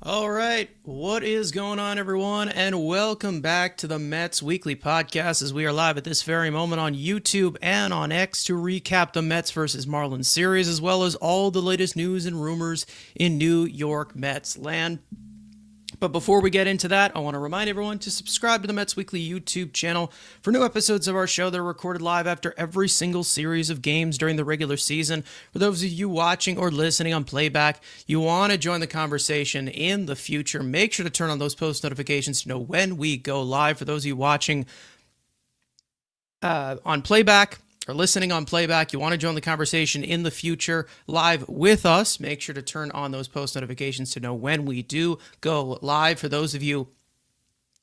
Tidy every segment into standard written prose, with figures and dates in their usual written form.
All right, what is going on, everyone, and welcome back to the Mets Weekly Podcast as we are live at this very moment on YouTube and on X to recap the Mets versus Marlins series, as well as all the latest news and rumors in New York Mets land. But before we get into that, I want to remind everyone to subscribe to the Mets Weekly YouTube channel for new episodes of our show that are recorded live after every single series of games during the regular season. For those of you watching or listening on playback, you want to join the conversation in the future, make sure to turn on those post notifications to know when we go live. For those of you watching on playback, or listening on playback, you want to join the conversation in the future live with us, make sure to turn on those post notifications to know when we do go live. For those of you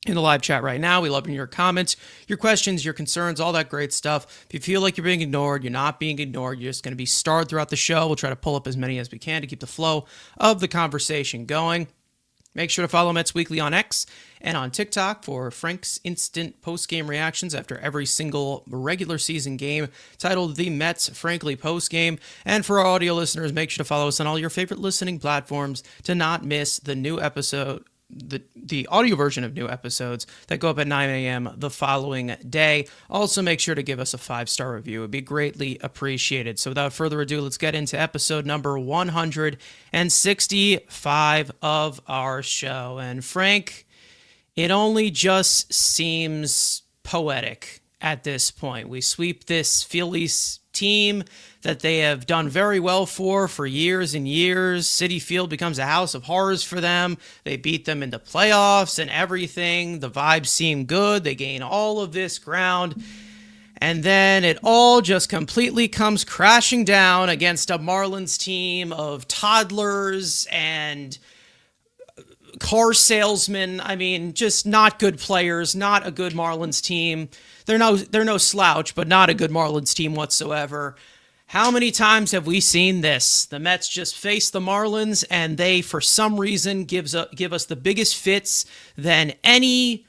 in the live chat right now, we love your comments, your questions, your concerns, all that great stuff. If you feel like you're being ignored, you're not being ignored, you're just going to be starred throughout the show. We'll try to pull up as many as we can to keep the flow of the conversation going. Make sure to follow Mets Weekly on X and on TikTok for Frank's instant post-game reactions after every single regular season game, titled The Mets Frankly Postgame. And for our audio listeners, make sure to follow us on all your favorite listening platforms to not miss the new episode, the audio version of new episodes that go up at 9 a.m. the following day. Also, make sure to give us a 5-star review. It would be greatly appreciated. So without further ado, let's get into episode number 165 of our show. And Frank, it only just seems poetic at this point. We sweep this Phillies team that they have done very well for years and years. Citi Field becomes a house of horrors for them. They beat them into playoffs and everything. The vibes seem good. They gain all of this ground. And then it all just completely comes crashing down against a Marlins team of toddlers and car salesmen. I mean, just not good players, not a good Marlins team. They're no slouch, but not a good Marlins team whatsoever. How many times have we seen this? The Mets just face the Marlins, and they, for some reason, give us the biggest fits than any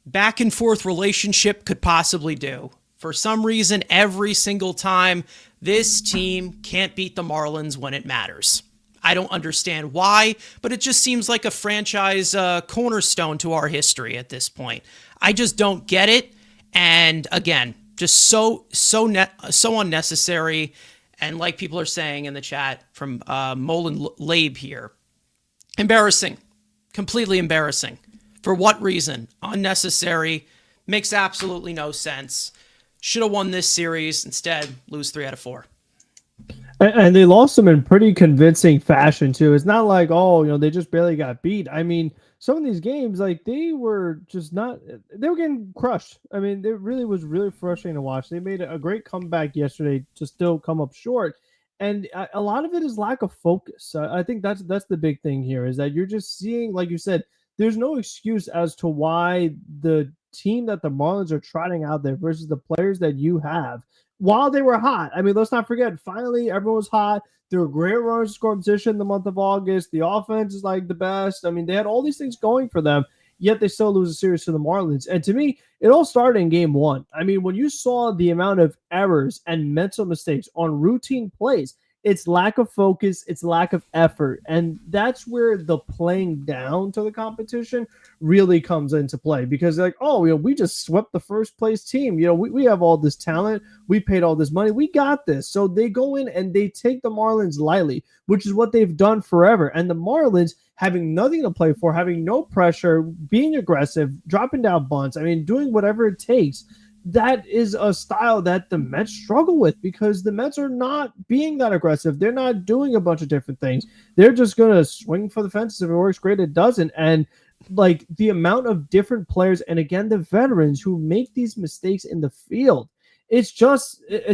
back and forth relationship could possibly do. For some reason, every single time, this team can't beat the Marlins when it matters. I don't understand why, but it just seems like a franchise cornerstone to our history at this point. I just don't get it. And again, just so unnecessary. And like people are saying in the chat from Molin Labe here, embarrassing, completely embarrassing. For what reason? Unnecessary, makes absolutely no sense. Should have won this series. Instead, lose 3 out of 4. And they lost them in pretty convincing fashion too. It's not like, they just barely got beat. I mean, some of these games, like they were getting crushed. I mean, it really was really frustrating to watch. They made a great comeback yesterday to still come up short. And a lot of it is lack of focus. I think that's the big thing here is that you're just seeing, like you said, there's no excuse as to why the team that the Marlins are trotting out there versus the players that you have while they were hot. I mean, let's not forget, finally, everyone was hot. They were great runners to score position in the month of August. The offense is like the best. I mean, they had all these things going for them, yet they still lose a series to the Marlins. And to me, it all started in game one. I mean, when you saw the amount of errors and mental mistakes on routine plays, it's lack of focus, it's lack of effort. And that's where the playing down to the competition really comes into play because like, we just swept the first place team. We have all this talent. We paid all this money. We got this. So they go in and they take the Marlins lightly, which is what they've done forever. And the Marlins having nothing to play for, having no pressure, being aggressive, dropping down bunts, I mean, doing whatever it takes. That is a style that the Mets struggle with because the Mets are not being that aggressive. They're not doing a bunch of different things. They're just going to swing for the fences. If it works great, it doesn't. And like the amount of different players, and again, the veterans who make these mistakes in the field, it's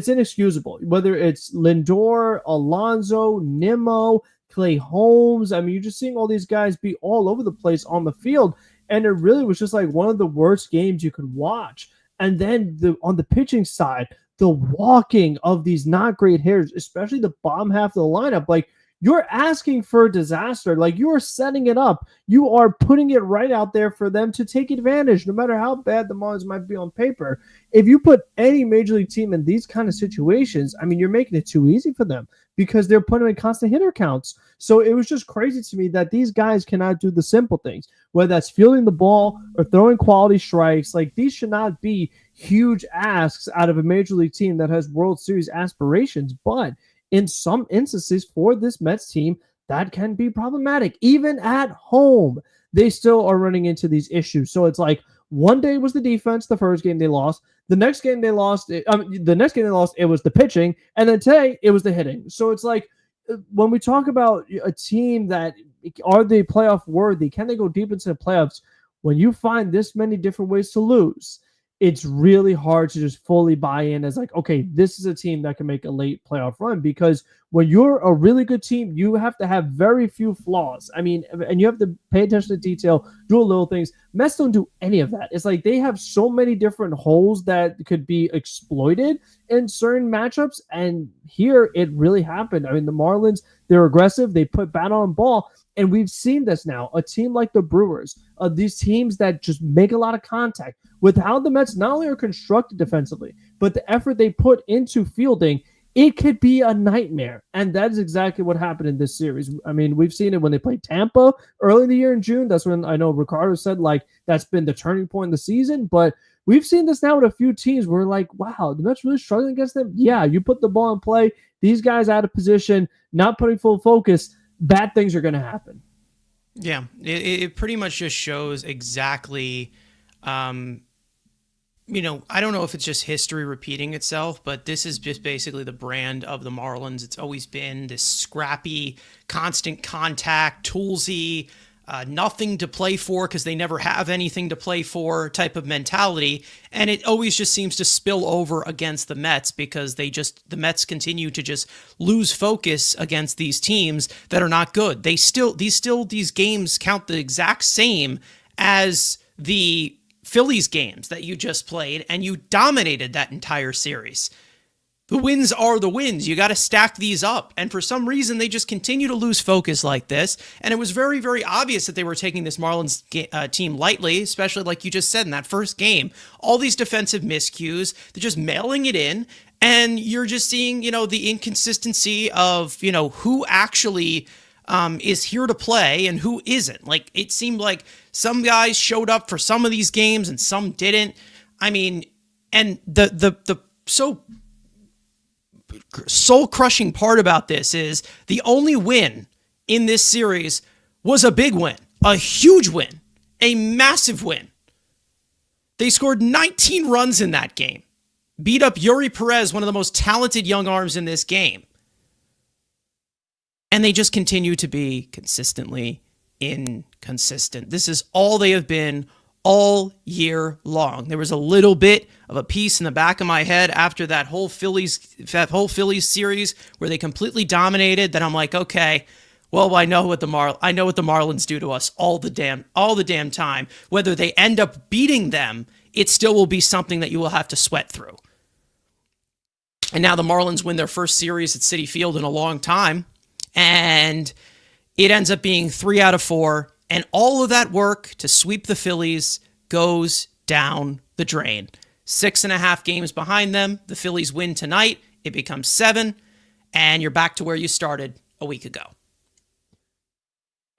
inexcusable. Whether it's Lindor, Alonso, Nimmo, Clay Holmes. I mean, you're just seeing all these guys be all over the place on the field. And it really was just like one of the worst games you could watch. And then on the pitching side, the walking of these not great hitters, especially the bottom half of the lineup, like you're asking for a disaster. Like, you are setting it up. You are putting it right out there for them to take advantage, no matter how bad the Marlins might be on paper. If you put any major league team in these kind of situations, I mean, you're making it too easy for them because they're putting them in constant hitter counts. So it was just crazy to me that these guys cannot do the simple things, whether that's fielding the ball or throwing quality strikes. Like, these should not be huge asks out of a major league team that has World Series aspirations. But in some instances for this Mets team, that can be problematic. Even at home, they still are running into these issues. So it's like, one day was the defense, the first game they lost. The next game they lost, it was the pitching. And then today, it was the hitting. So it's like, when we talk about a team that, are they playoff worthy? Can they go deep into the playoffs? When you find this many different ways to lose, it's really hard to just fully buy in as like, okay, this is a team that can make a late playoff run, because when you're a really good team, you have to have very few flaws. I mean, and you have to pay attention to detail, do little things. Mets don't do any of that. It's like they have so many different holes that could be exploited in certain matchups. And here it really happened. I mean, the Marlins, they're aggressive. They put bat on ball. And we've seen this now. A team like the Brewers, these teams that just make a lot of contact, with how the Mets not only are constructed defensively, but the effort they put into fielding, it could be a nightmare. And that is exactly what happened in this series. I mean, we've seen it when they played Tampa early in the year in June. That's when I know Ricardo said, like, that's been the turning point in the season. But we've seen this now with a few teams where, like, wow, the Mets really struggling against them. Yeah, you put the ball in play, these guys out of position, not putting full focus, bad things are going to happen. Yeah, it pretty much just shows exactly, I don't know if it's just history repeating itself, but this is just basically the brand of the Marlins. It's always been this scrappy, constant contact, toolsy, nothing to play for because they never have anything to play for type of mentality. And it always just seems to spill over against the Mets because the Mets continue to just lose focus against these teams that are not good. These games count the exact same as the Phillies games that you just played, and you dominated that entire series. The wins are the wins. You got to stack these up. And for some reason, they just continue to lose focus like this. And it was very, very obvious that they were taking this Marlins team lightly, especially like you just said in that first game. All these defensive miscues, they're just mailing it in. And you're just seeing, the inconsistency of, who actually is here to play and who isn't. Like, it seemed like some guys showed up for some of these games and some didn't. I mean, and the soul-crushing part about this is the only win in this series was a big win, a huge win, a massive win. They scored 19 runs in that game, beat up Yuri Perez, one of the most talented young arms in this game. And they just continue to be consistently inconsistent. This is all they have been all year long. There was a little bit of a piece in the back of my head after that whole Phillies series where they completely dominated that I'm like, okay, well, I know what the Marlins do to us all the damn time. Whether they end up beating them, it still will be something that you will have to sweat through. And now the Marlins win their first series at Citi Field in a long time, and it ends up being 3 out of 4. And all of that work to sweep the Phillies goes down the drain. 6.5 games behind them. The Phillies win tonight. It becomes 7. And you're back to where you started a week ago.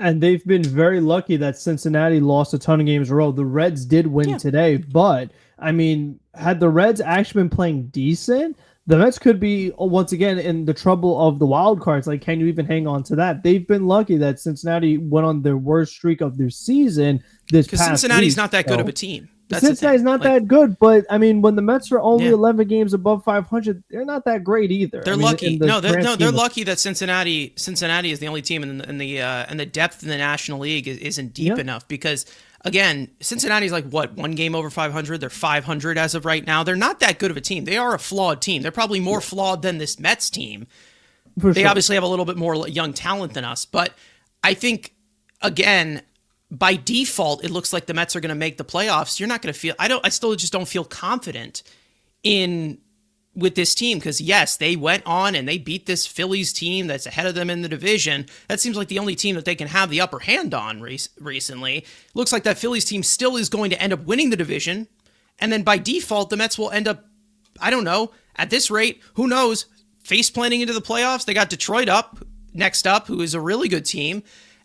And they've been very lucky that Cincinnati lost a ton of games in a row. The Reds did win today. But, I mean, had the Reds actually been playing decent, the Mets could be, once again, in the trouble of the wild cards. Like, can you even hang on to that? They've been lucky that Cincinnati went on their worst streak of their season this past week. Because Cincinnati's not that good of a team. Cincinnati's not that good, but, I mean, when the Mets are only 11 games above 500, they're not that great either. They're lucky. They're lucky that Cincinnati is the only team, and the depth in the National League isn't deep enough because, again, Cincinnati's like, what, 1 game over 500? They're 500 as of right now. They're not that good of a team. They are a flawed team. They're probably more flawed than this Mets team. They obviously have a little bit more young talent than us, but I think, again, by default, it looks like the Mets are going to make the playoffs. You're not going to feel, I still just don't feel confident in with this team, because yes, they went on and they beat this Phillies team that's ahead of them in the division. That seems like the only team that they can have the upper hand on recently. Looks like that Phillies team still is going to end up winning the division. And then by default, the Mets will end up, I don't know, at this rate, who knows, face planting into the playoffs. They got Detroit next up, who is a really good team.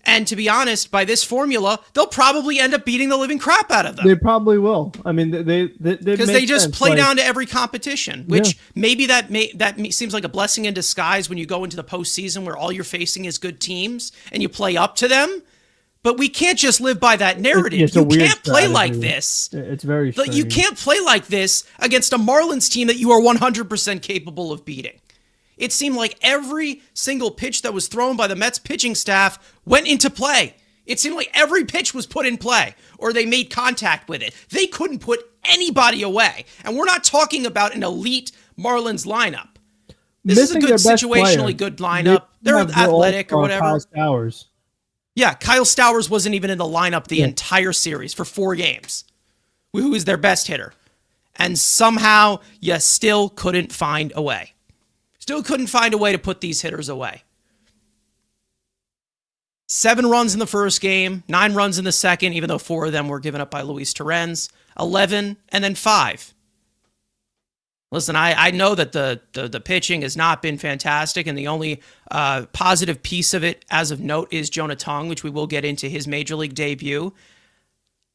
And to be honest, by this formula, they'll probably end up beating the living crap out of them. They probably will. I mean, because they just play down to every competition, which maybe that seems like a blessing in disguise when you go into the postseason where all you're facing is good teams and you play up to them. But we can't just live by that narrative. You can't play like this. It's very strange. You can't play like this against a Marlins team that you are 100% capable of beating. It seemed like every single pitch that was thrown by the Mets pitching staff went into play. It seemed like every pitch was put in play or they made contact with it. They couldn't put anybody away. And we're not talking about an elite Marlins lineup. This is a good, situationally good lineup. They're athletic or whatever. Kyle Stowers. Yeah, Kyle Stowers wasn't even in the lineup the entire series for 4 games. Who is their best hitter? And somehow you still couldn't find a way. Still couldn't find a way to put these hitters away. 7 runs in the first game, 9 runs in the second, even though 4 of them were given up by Luis Torrens, 11, and then 5. Listen, I know that the pitching has not been fantastic, and the only positive piece of it as of note is Jonah Tong, which we will get into his major league debut.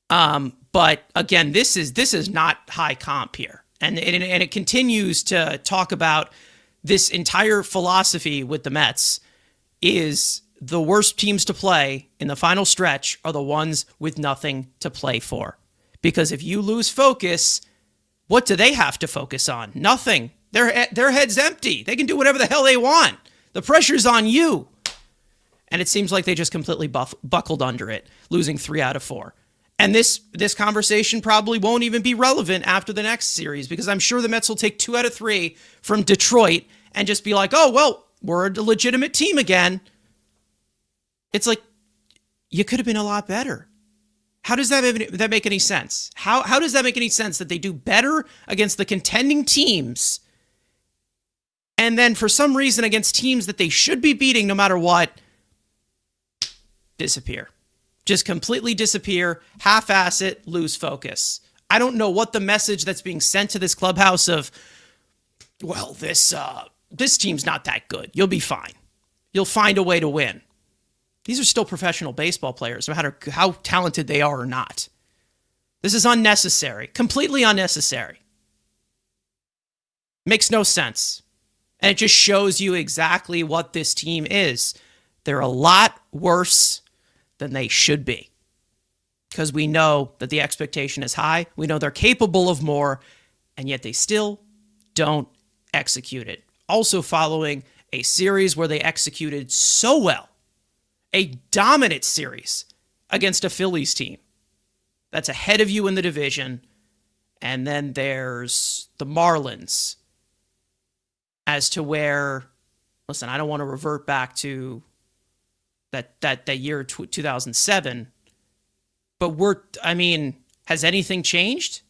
But again, this is not high comp here. And it continues to talk about this entire philosophy with the Mets is the worst teams to play in the final stretch are the ones with nothing to play for. Because if you lose focus, what do they have to focus on? Nothing. Their head's empty. They can do whatever the hell they want. The pressure's on you. And it seems like they just completely buckled under it, losing 3 out of 4. And this conversation probably won't even be relevant after the next series because I'm sure the Mets will take 2 out of 3 from Detroit and just be like, oh, well, we're a legitimate team again. It's like, you could have been a lot better. How does that make any sense? How does that make any sense that they do better against the contending teams and then for some reason against teams that they should be beating no matter what, disappear? Just completely disappear, half-ass it, lose focus. I don't know what the message that's being sent to this clubhouse of, well, this team's not that good. You'll be fine. You'll find a way to win. These are still professional baseball players, no matter how talented they are or not. This is unnecessary, completely unnecessary. Makes no sense. And it just shows you exactly what this team is. They're a lot worse than they should be. Because we know that the expectation is high. We know they're capable of more, and yet they still don't execute it. Also following a series where they executed so well. A dominant series against a Phillies team that's ahead of you in the division. And then there's the Marlins as to where, listen, I don't want to revert back to that year 2007, but has anything changed?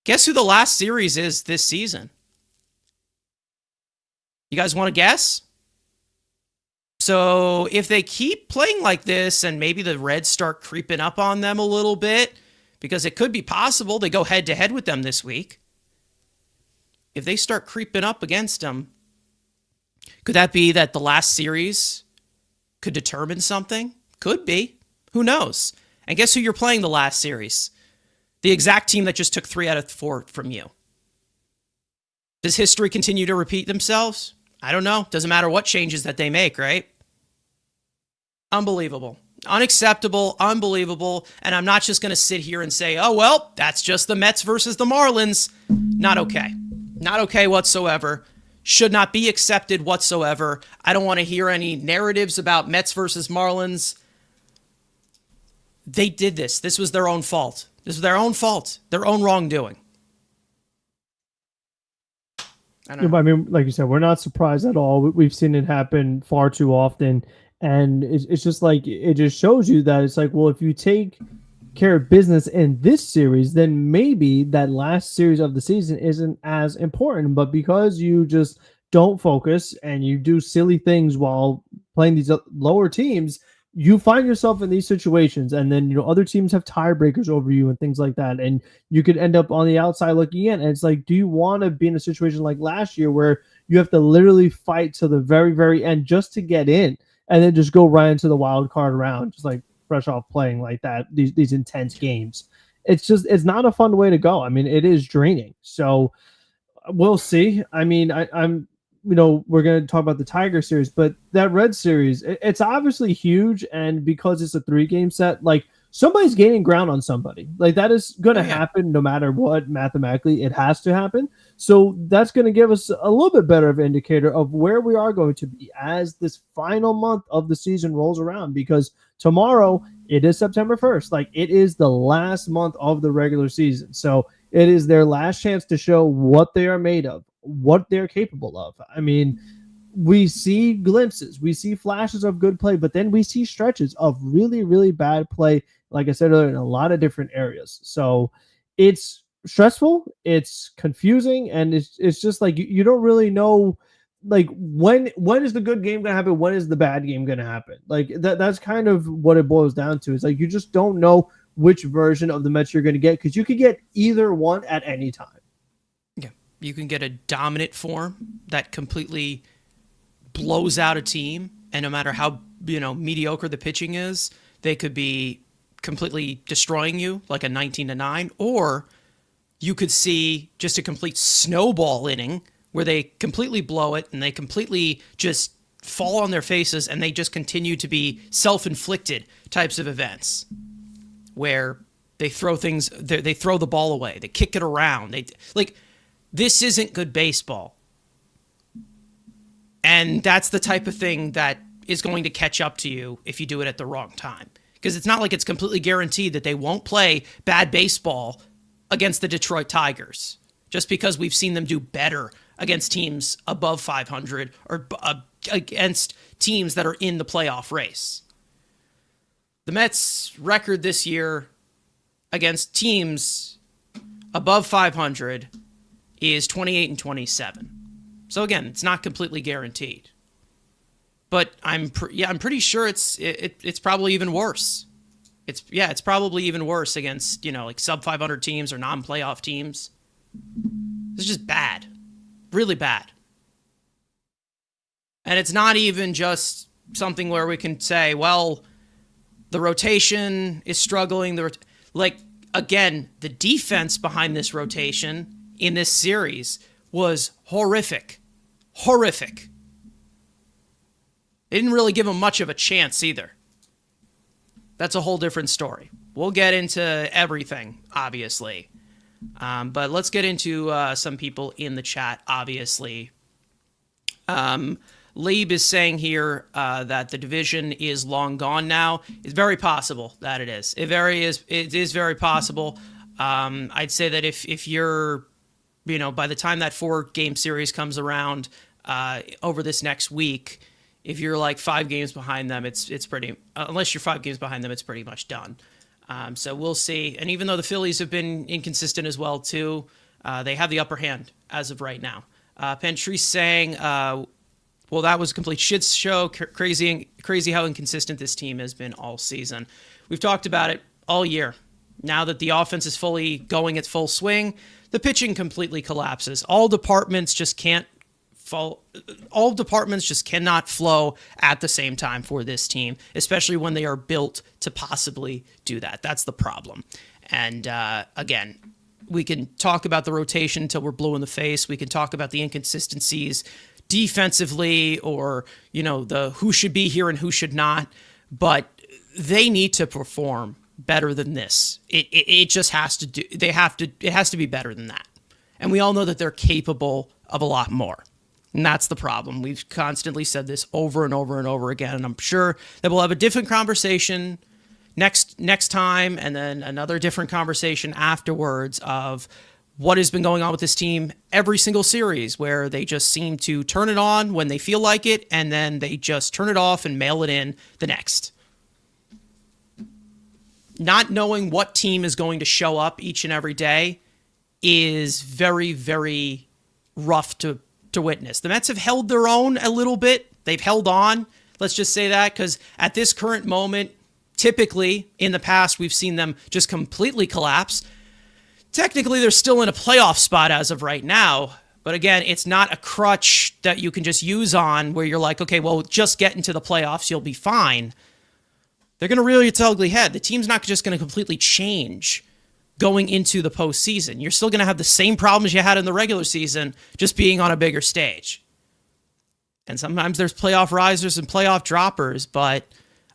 Guess who the last series is this season? You guys want to guess? So if they keep playing like this and maybe the Reds start creeping up on them a little bit, because it could be possible they go head to head with them this week. If they start creeping up against them, could that be that the last series could determine something? Could be. Who knows? And guess who you're playing the last series? The exact team that just took 3 out of 4 from you. Does history continue to repeat themselves? I don't know. Doesn't matter what changes that they make, right? Unbelievable. Unacceptable. Unbelievable. And I'm not just going to sit here and say, oh, well, that's just the Mets versus the Marlins. Not okay. Not okay whatsoever. Should not be accepted whatsoever. I don't want to hear any narratives about Mets versus Marlins. They did this. This was their own fault. This was their own fault. Their own wrongdoing. I mean, like you said, we're not surprised at all. We've seen it happen far too often. And it's just like, it just shows you that it's like, well, if you take care of business in this series, then maybe that last series of the season isn't as important. But because you just don't focus and you do silly things while playing these lower teams, you find yourself in these situations, and then other teams have tiebreakers over you and things like that, and you could end up on the outside looking in. And it's like, do you want to be in a situation like last year where you have to literally fight to the very, very end just to get in, and then just go right into the wild card round, just like fresh off playing like that, these intense games? It's not a fun way to go. I mean, it is draining. So we'll see. I mean, I'm we're going to talk about the Tiger series, but that Red series, it's obviously huge. And because it's a 3-game set, like, somebody's gaining ground on somebody. Like, that is going to happen no matter what. Mathematically, it has to happen. So that's going to give us a little bit better of an indicator of where we are going to be as this final month of the season rolls around, because tomorrow it is September 1st. Like, it is the last month of the regular season. So it is their last chance to show what they are made of, what they're capable of. I mean, we see glimpses, we see flashes of good play, but then we see stretches of really, really bad play, like I said earlier, in a lot of different areas. So it's stressful, it's confusing, and it's just like you don't really know, like, when is the good game going to happen? When is the bad game going to happen? Like, that's kind of what it boils down to. It's like, you just don't know which version of the Mets you're going to get, because you could get either one at any time. Yeah, you can get a dominant form that completely blows out a team, and no matter how mediocre the pitching is, they could be completely destroying you, like a 19-9. Or you could see just a complete snowball inning where they completely blow it and they completely just fall on their faces, and they just continue to be self-inflicted types of events where they throw things, they throw the ball away, they kick it around. This isn't good baseball. And that's the type of thing that is going to catch up to you if you do it at the wrong time. Because it's not like it's completely guaranteed that they won't play bad baseball against the Detroit Tigers, just because we've seen them do better against teams above 500 or against teams that are in the playoff race. The Mets' record this year against teams above 500 is 28-27. So again, it's not completely guaranteed. But I'm pretty sure it's probably even worse. It's probably even worse against, like sub 500 teams or non-playoff teams. It's just bad. Really bad. And it's not even just something where we can say, well, the rotation is struggling. Again, the defense behind this rotation in this series was horrific. Horrific. They didn't really give them much of a chance either. That's a whole different story. We'll get into everything, obviously. But let's get into some people in the chat, obviously. Lieb is saying here that the division is long gone now. It's very possible that it is. It is very possible. I'd say that if you're, by the time that 4-game series comes around over this next week, if you're like 5 games behind them, it's pretty. Unless you're 5 games behind them, it's pretty much done. So we'll see. And even though the Phillies have been inconsistent as well too, they have the upper hand as of right now. Pentrese saying, well, that was a complete shit show. Crazy how inconsistent this team has been all season. We've talked about it all year. Now that the offense is fully going at full swing, the pitching completely collapses. All departments just cannot flow at the same time for this team, especially when they are built to possibly do that. That's the problem. And again, we can talk about the rotation until we're blue in the face. We can talk about the inconsistencies defensively, or the who should be here and who should not, but they need to perform better than this. It just has to do. It has to be better than that. And we all know that they're capable of a lot more. And that's the problem. We've constantly said this over and over and over again, and I'm sure that we'll have a different conversation next time, and then another different conversation afterwards of what has been going on with this team every single series, where they just seem to turn it on when they feel like it, and then they just turn it off and mail it in the next. not knowing what team is going to show up each and every day is very, very rough to witness. The Mets have held their own a little bit. They've held on. Let's just say that, because at this current moment, typically in the past, we've seen them just completely collapse. Technically, they're still in a playoff spot as of right now. But again, it's not a crutch that you can just use on where you're like, okay, well, just get into the playoffs, you'll be fine. They're going to rear its ugly head. The team's not just going to completely change going into the postseason. You're still going to have the same problems you had in the regular season, just being on a bigger stage. And sometimes there's playoff risers and playoff droppers, but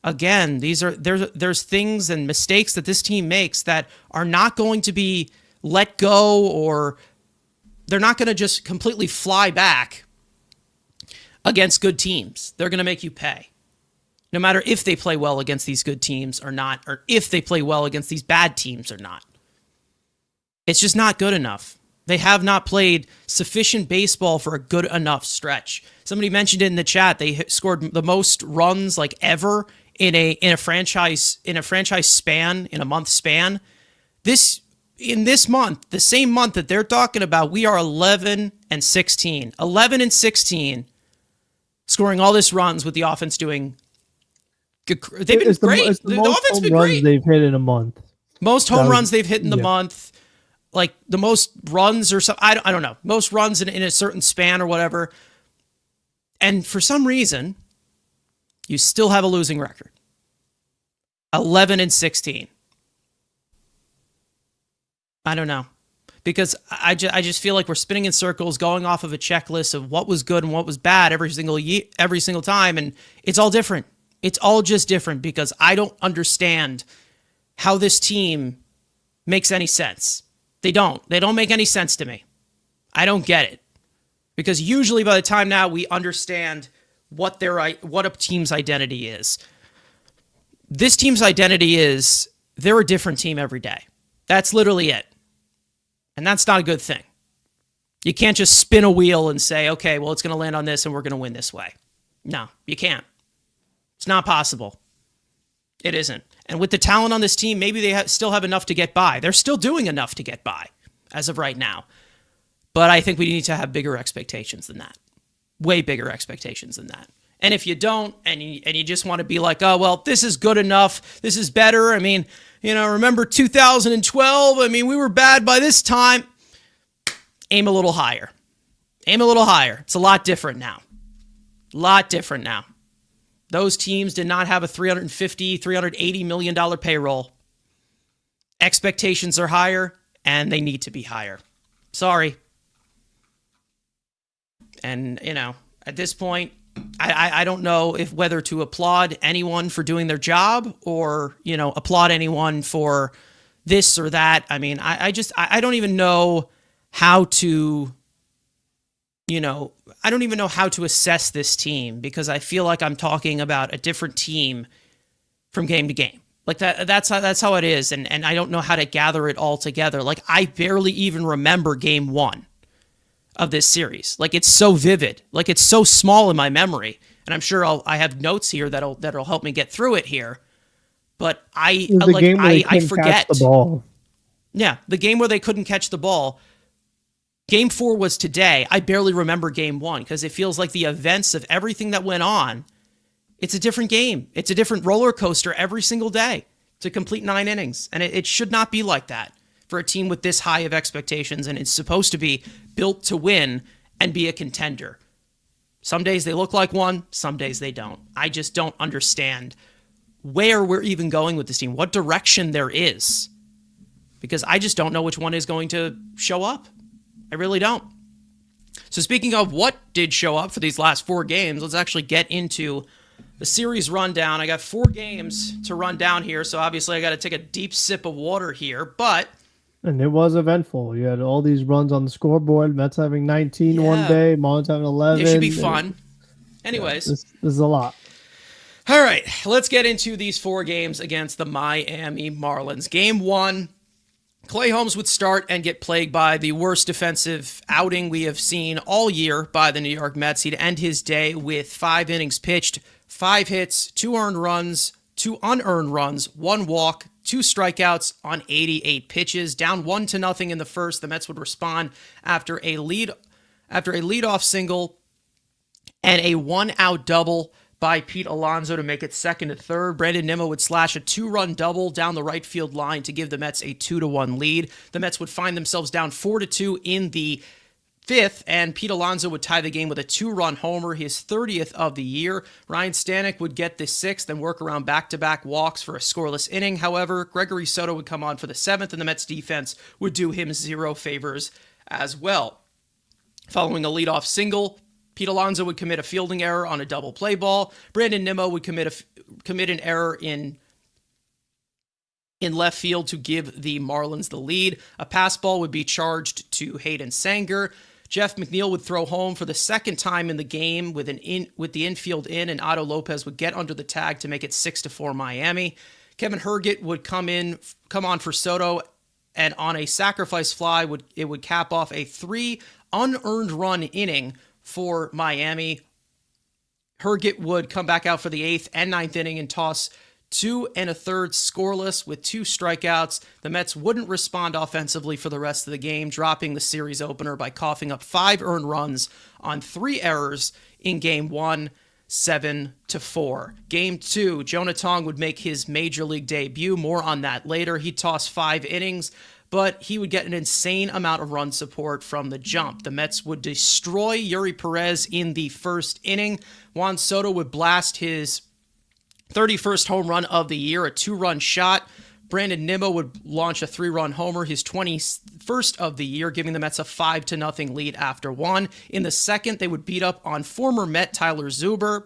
again, there's things and mistakes that this team makes that are not going to be let go, or they're not going to just completely fly back against good teams. They're going to make you pay. No matter if they play well against these good teams or not, or if they play well against these bad teams or not. It's just not good enough. They have not played sufficient baseball for a good enough stretch. Somebody mentioned it in the chat. They scored the most runs like ever in a franchise span, in a month span. In this month, the same month that they're talking about, we are 11-16. 11-16, scoring all this runs with the offense doing good. They've been great. The offense been great. They've hit in a month. Most home runs they've hit in the month. Like the most runs or something. I don't know. Most runs in a certain span or whatever. And for some reason, you still have a losing record. 11-16. I don't know. Because I just feel like we're spinning in circles, going off of a checklist of what was good and what was bad every single time. And it's all different. It's all just different because I don't understand how this team makes any sense. They don't make any sense to me. I don't get it. Because usually by the time now we understand what a team's identity is. This team's identity is they're a different team every day. That's literally it. And that's not a good thing. You can't just spin a wheel and say, okay, well, it's going to land on this and we're going to win this way. No, you can't. It's not possible. It isn't. And with the talent on this team, maybe they still have enough to get by. They're still doing enough to get by as of right now. But I think we need to have bigger expectations than that. Way bigger expectations than that. And if you don't, and you just want to be like, oh, well, this is good enough. This is better. I mean, remember 2012? I mean, we were bad by this time. Aim a little higher. Aim a little higher. It's a lot different now. Those teams did not have a $350, $380 million payroll. Expectations are higher, and they need to be higher. Sorry. And, at this point, I don't know whether to applaud anyone for doing their job or, applaud anyone for this or that. I mean, I don't even know how to, I don't even know how to assess this team because I feel like I'm talking about a different team from game to game. Like that's how it is. And I don't know how to gather it all together. Like I barely even remember game one of this series. Like it's so vivid, like it's so small in my memory. And I'm sure I have notes here that'll help me get through it here. But I forget the ball. Yeah, the game where they couldn't catch the ball. Game 4 was today. I barely remember game 1 because it feels like the events of everything that went on. It's a different game. It's a different roller coaster every single day to complete 9 innings. And it should not be like that for a team with this high of expectations. And it's supposed to be built to win and be a contender. Some days they look like one. Some days they don't. I just don't understand where we're even going with this team, what direction there is. Because I just don't know which one is going to show up. I really don't. So speaking of what did show up for these last 4 games, let's actually get into the series rundown. I got 4 games to run down here, so obviously I got to take a deep sip of water here, And it was eventful. You had all these runs on the scoreboard. Mets having 19 one day, Marlins having 11. It should be fun. Anyways. This is a lot. All right, let's get into these 4 games against the Miami Marlins. Game 1. Clay Holmes would start and get plagued by the worst defensive outing we have seen all year by the New York Mets. He'd end his day with 5 innings pitched, 5 hits, 2 earned runs, 2 unearned runs, 1 walk, 2 strikeouts on 88 pitches. Down 1-0 in the first, the Mets would respond after a leadoff single and a 1-out double by Pete Alonso to make it 2nd to 3rd. Brandon Nimmo would slash a 2-run double down the right field line to give the Mets a 2-1 lead. The Mets would find themselves down 4-2 in the 5th, and Pete Alonso would tie the game with a 2-run homer, his 30th of the year. Ryan Stanek would get the 6th and work around back-to-back walks for a scoreless inning. However, Gregory Soto would come on for the 7th, and the Mets defense would do him 0 favors as well. Following a leadoff single, Pete Alonso would commit a fielding error on a double play ball. Brandon Nimmo would commit an error in left field to give the Marlins the lead. A pass ball would be charged to Hayden Sanger. Jeff McNeil would throw home for the 2nd time in the game with the infield in, and Otto Lopez would get under the tag to make it 6-4 Miami. Kevin Herget would come on for Soto, and on a sacrifice fly would cap off a 3 unearned run inning for Miami. Herget would come back out for the 8th and 9th inning and toss 2 1/3 scoreless with 2 strikeouts. The Mets wouldn't respond offensively for the rest of the game, dropping the series opener by coughing up 5 earned runs on 3 errors in Game 1, 7-4. Game 2, Jonah Tong would make his major league debut. More on that later. He'd toss 5 innings, but he would get an insane amount of run support from the jump. The Mets would destroy Yuri Perez in the 1st inning. Juan Soto would blast his 31st home run of the year, a 2-run shot. Brandon Nimmo would launch a 3-run homer, his 21st of the year, giving the Mets a 5-0 lead after 1. In the 2nd, they would beat up on former Met Tyler Zuber.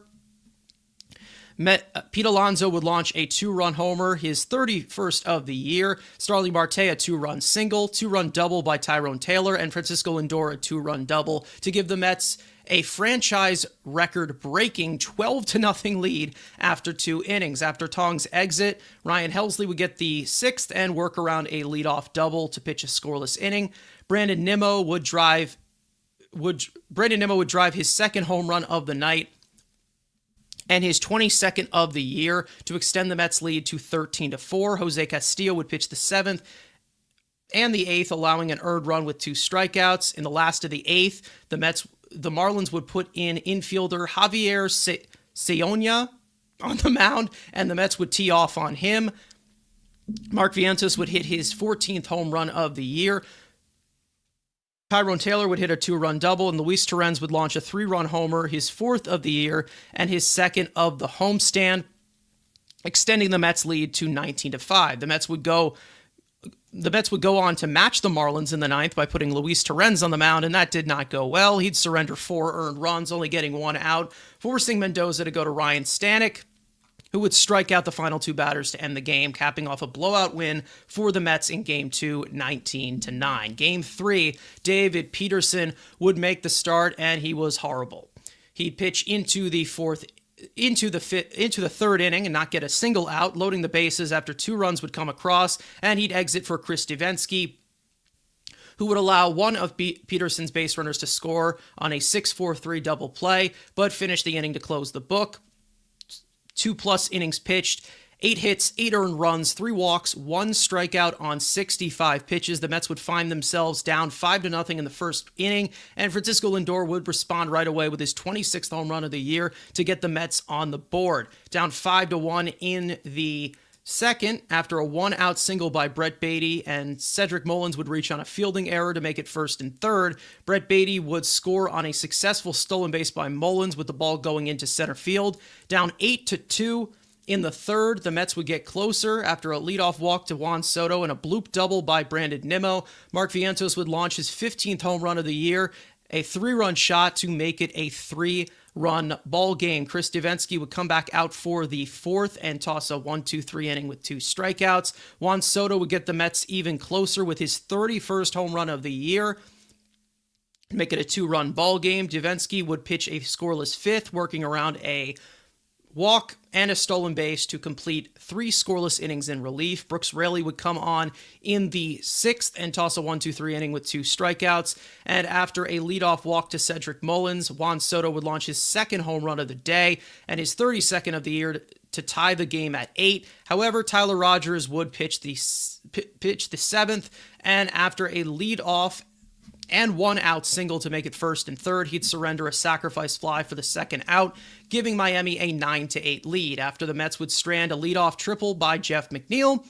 Pete Alonso would launch a 2-run homer, his 31st of the year. Starling Marte, a 2-run single, 2-run double by Tyrone Taylor, and Francisco Lindor, a 2-run double to give the Mets a franchise record-breaking 12-0 lead after 2 innings. After Tong's exit, Ryan Helsley would get the 6th and work around a leadoff double to pitch a scoreless inning. Brandon Nimmo would drive his 2nd home run of the night and his 22nd of the year to extend the Mets' lead to 13-4. Jose Castillo would pitch the 7th and the 8th, allowing an earned run with 2 strikeouts. In the last of the 8th, the Marlins would put in infielder Javier Sayonia on the mound, and the Mets would tee off on him. Mark Vientos would hit his 14th home run of the year. Tyrone Taylor would hit a 2-run double, and Luis Torrens would launch a 3-run homer, his 4th of the year, and his 2nd of the homestand, extending the Mets' lead to 19-5. The Mets would go on to match the Marlins in the 9th by putting Luis Torrens on the mound, and that did not go well. He'd surrender 4 earned runs, only getting 1 out, forcing Mendoza to go to Ryan Stanek, who would strike out the final 2 batters to end the game, capping off a blowout win for the Mets in Game 2, 19-9. Game 3, David Peterson would make the start, and he was horrible. He'd pitch into the 3rd inning and not get a single out, loading the bases after 2 runs would come across, and he'd exit for Chris Davinsky, who would allow one of Peterson's base runners to score on a 6-4-3 double play, but finish the inning to close the book. 2+ innings pitched, 8 hits, 8 earned runs, 3 walks, 1 strikeout on 65 pitches. The Mets would find themselves down 5-0 in the 1st inning, and Francisco Lindor would respond right away with his 26th home run of the year to get the Mets on the board. Down 5-1 in the 2nd, after a 1-out single by Brett Beatty, and Cedric Mullins would reach on a fielding error to make it 1st and 3rd. Brett Beatty would score on a successful stolen base by Mullins with the ball going into center field. Down 8-2 in the 3rd, the Mets would get closer after a leadoff walk to Juan Soto and a bloop double by Brandon Nimmo. Mark Vientos would launch his 15th home run of the year, a 3-run shot to make it a 3-run ball game. Chris Davinsky would come back out for the 4th and toss a 1-2-3 inning with 2 strikeouts. Juan Soto would get the Mets even closer with his 31st home run of the year, make it a 2-run ball game. Davinsky would pitch a scoreless 5th, working around a walk and a stolen base to complete 3 scoreless innings in relief. Brooks Raley would come on in the 6th and toss a 1-2-3 inning with 2 strikeouts. And after a leadoff walk to Cedric Mullins, Juan Soto would launch his 2nd home run of the day and his 32nd of the year to tie the game at 8. However, Tyler Rogers would pitch the 7th, and after a lead-off and 1-out single to make it first and third, he'd surrender a sacrifice fly for the second out, giving Miami a 9-8 lead. After the Mets would strand a leadoff triple by Jeff McNeil,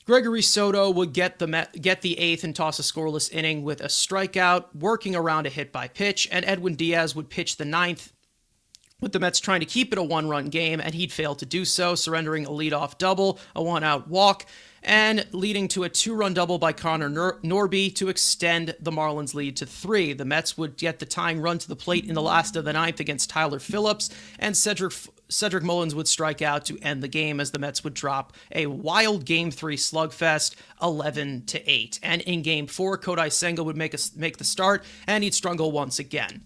Gregory Soto would get the 8th and toss a scoreless inning with a strikeout, working around a hit by pitch, and Edwin Diaz would pitch the 9th, with the Mets trying to keep it a 1-run game, and he'd fail to do so, surrendering a leadoff double, a 1-out walk, and leading to a 2-run double by Connor Norby to extend the Marlins' lead to 3. The Mets would get the tying run to the plate in the last of the 9th against Tyler Phillips, and Cedric Mullins would strike out to end the game as the Mets would drop a wild Game 3 slugfest, 11-8. And in Game 4, Kodai Senga would make the start, and he'd struggle once again.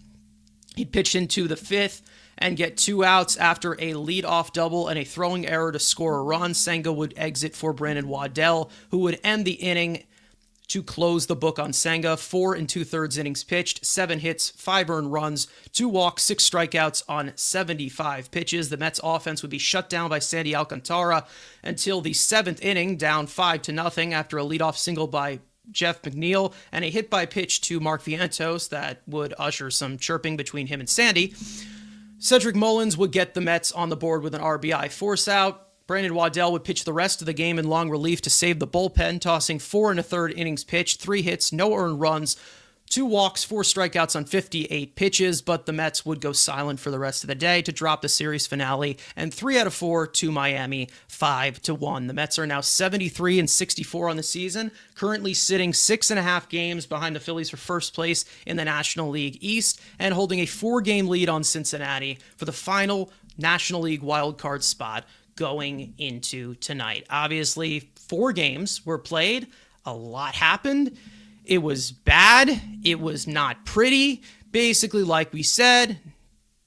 He'd pitch into the 5th and get 2 outs after a leadoff double and a throwing error to score a run. Senga would exit for Brandon Waddell, who would end the inning to close the book on Senga. 4 2/3 innings pitched, 7 hits, 5 earned runs, 2 walks, 6 strikeouts on 75 pitches. The Mets offense would be shut down by Sandy Alcantara until the 7th inning, down 5-0 after a leadoff single by Jeff McNeil and a hit by pitch to Mark Vientos that would usher some chirping between him and Sandy. Cedric Mullins would get the Mets on the board with an RBI force out. Brandon Waddell would pitch the rest of the game in long relief to save the bullpen, tossing 4 1/3 innings pitched, 3 hits, no earned runs, 2 walks, 4 strikeouts on 58 pitches, but the Mets would go silent for the rest of the day to drop the series finale, and 3 out of 4 to Miami, 5-1. The Mets are now 73-64 on the season, currently sitting 6.5 games behind the Phillies for first place in the National League East, and holding a 4-game lead on Cincinnati for the final National League wildcard spot going into tonight. Obviously, 4 games were played, a lot happened. It was bad. It was not pretty. Basically, like we said,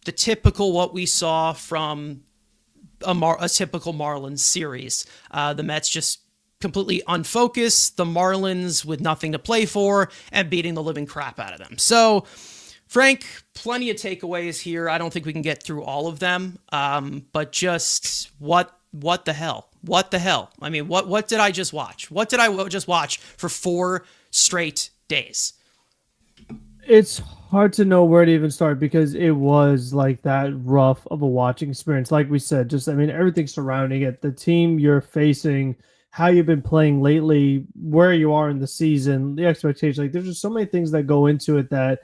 the typical what we saw from a typical Marlins series. The Mets just completely unfocused, the Marlins with nothing to play for, and beating the living crap out of them. So, Frank, plenty of takeaways here. I don't think we can get through all of them, but just what the hell? What the hell? I mean, what did I just watch? What did I just watch for 4 straight days? It's hard to know where to even start because it was like that rough of a watching experience. Like we said, just, I mean, everything surrounding it, the team you're facing, how you've been playing lately, where you are in the season, the expectation, like there's just so many things that go into it that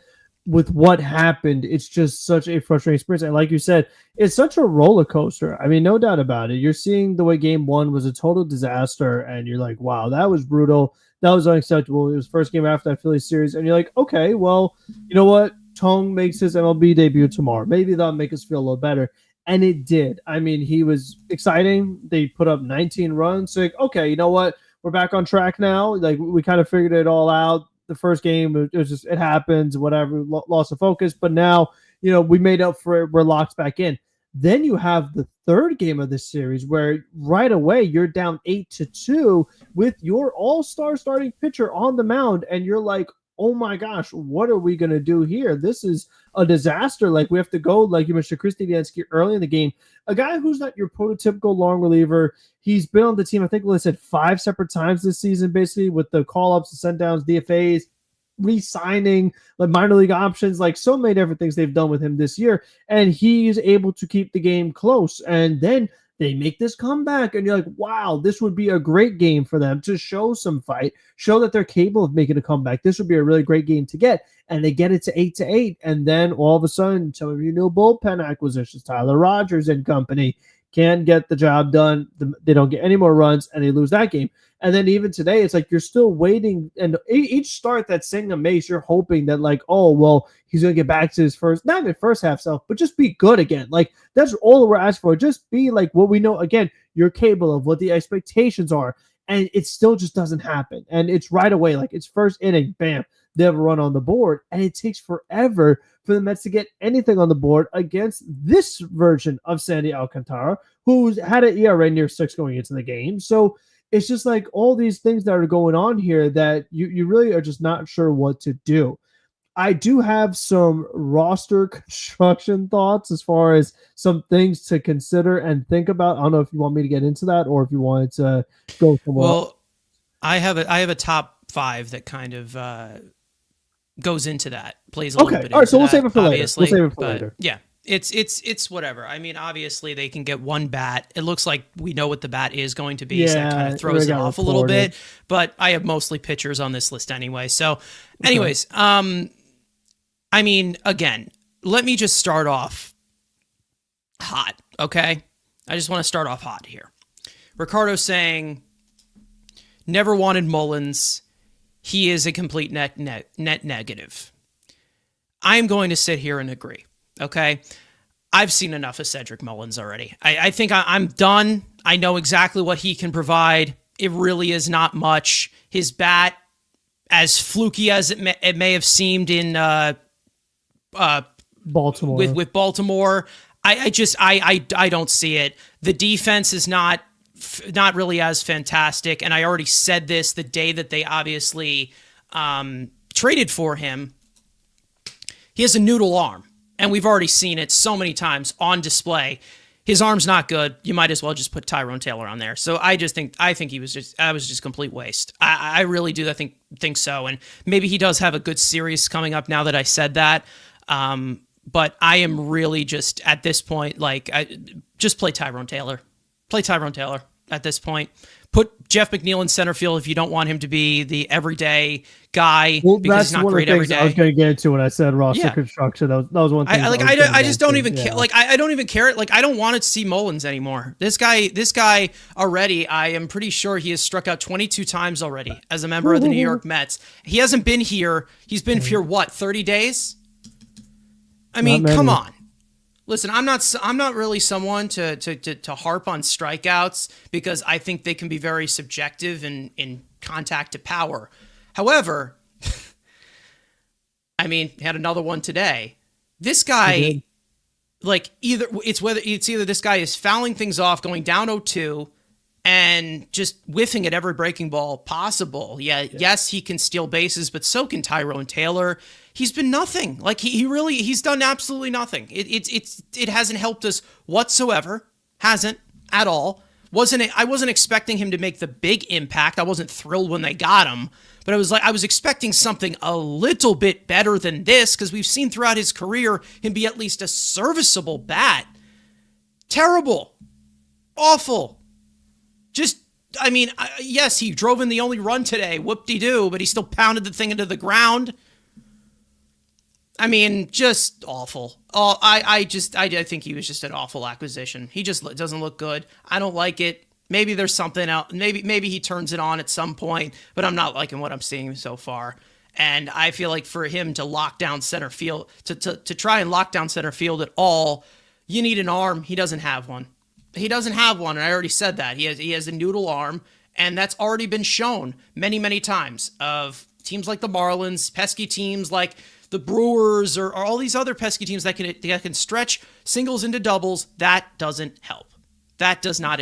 with what happened, it's just such a frustrating experience. And like you said, it's such a roller coaster. I mean, no doubt about it. You're seeing the way Game 1 was a total disaster, and you're like, wow, that was brutal. That was unacceptable. It was first game after that Phillies series, and you're like, okay, well, you know what? Tong makes his MLB debut tomorrow. Maybe that'll make us feel a little better. And it did. I mean, he was exciting. They put up 19 runs. So like, okay, you know what? We're back on track now. Like, we kind of figured it all out. The first game, it was just, it happens, whatever, loss of focus. But now, you know, we made up for it. We're locked back in. Then you have the third game of this series where right away you're down 8-2 with your all-star starting pitcher on the mound. And you're like, oh my gosh, what are we going to do here? This is a disaster. Like, we have to go, like you mentioned, Chris Dansky early in the game, a guy who's not your prototypical long reliever. He's been on the team, I think, like I said, 5 separate times this season, basically, with the call-ups, the send-downs, DFAs, re-signing, like minor league options, like so many different things they've done with him this year. And he's able to keep the game close. And then they make this comeback, and you're like, wow, this would be a great game for them to show some fight, show that they're capable of making a comeback. This would be a really great game to get. And they get it to 8-8. And then all of a sudden, some of your new bullpen acquisitions, Tyler Rogers and company, can't get the job done. They don't get any more runs, and they lose that game. And then even today, it's like you're still waiting. And each start that Senga makes, you're hoping that, like, oh, well, he's going to get back to his first, not even first half self, but just be good again. Like, that's all we're asking for. Just be like what we know. Again, you're capable of, what the expectations are. And it still just doesn't happen. And it's right away. Like, it's first inning, bam, they have a run on the board. And it takes forever for the Mets to get anything on the board against this version of Sandy Alcantara, who's had an ERA near 6 going into the game. So it's just like all these things that are going on here that you really are just not sure what to do. I do have some roster construction thoughts as far as some things to consider and think about. I don't know if you want me to get into that or if you wanted to go somewhere else. Well, I have a top 5 that kind of goes into that, plays a little bit. All right, so we'll that, save it for obviously, later. We'll save it for but later. Yeah, it's whatever. I mean, obviously they can get one bat. It looks like we know what the bat is going to be, so that kind of throws it off a little bit. But I have mostly pitchers on this list anyway. So, anyways, I mean, again, let me just start off hot, okay? I just want to start off hot here. Ricardo saying, never wanted Mullins. He is a complete net negative. I'm going to sit here and agree, okay? I've seen enough of Cedric Mullins already. I think I'm done. I know exactly what he can provide. It really is not much. His bat, as fluky as it may have seemed in Baltimore with Baltimore, I don't see it. The defense is not really as fantastic, and I already said this the day that they obviously traded for him. He has a noodle arm, and we've already seen it so many times on display. His arm's not good. You might as well just put Tyrone Taylor on there. So I think he was just complete waste. I really do. I think so, and maybe he does have a good series coming up now that I said that. But I am really just at this point, just play Tyrone Taylor. Play Tyrone Taylor at this point. Put Jeff McNeil in center field if you don't want him to be the everyday guy, because he's not great every day. I was going to get into when I said roster construction. That was one thing. I just don't even care. I don't even care. I don't want to see Mullins anymore. This guy already, I am pretty sure he has struck out 22 times already as a member of the New York Mets. He hasn't been here. He's been here, 30 days? I mean, come on. Listen, I'm not really someone to harp on strikeouts, because I think they can be very subjective in contact to power. However, I mean, he had another one today. This guy, either this guy is fouling things off, going down 0-2, and just whiffing at every breaking ball possible. Yes, he can steal bases, but so can Tyrone Taylor. He's been nothing. He's done absolutely nothing. It hasn't helped us whatsoever. Hasn't at all. I wasn't expecting him to make the big impact. I wasn't thrilled when they got him, but I was expecting something a little bit better than this, because we've seen throughout his career him be at least a serviceable bat. Terrible. Awful. Yes, he drove in the only run today. Whoop-de-doo, but he still pounded the thing into the ground. I mean, just awful. I think he was just an awful acquisition. He just doesn't look good. I don't like it. Maybe there's something else. Maybe he turns it on at some point, but I'm not liking what I'm seeing so far. And I feel like for him to lock down center field, to try and lock down center field at all, you need an arm. He doesn't have one. He doesn't have one, and I already said that. He has a noodle arm, and that's already been shown many, many times of teams like the Marlins, pesky teams like the Brewers, or all these other pesky teams that can stretch singles into doubles. That doesn't help. That does not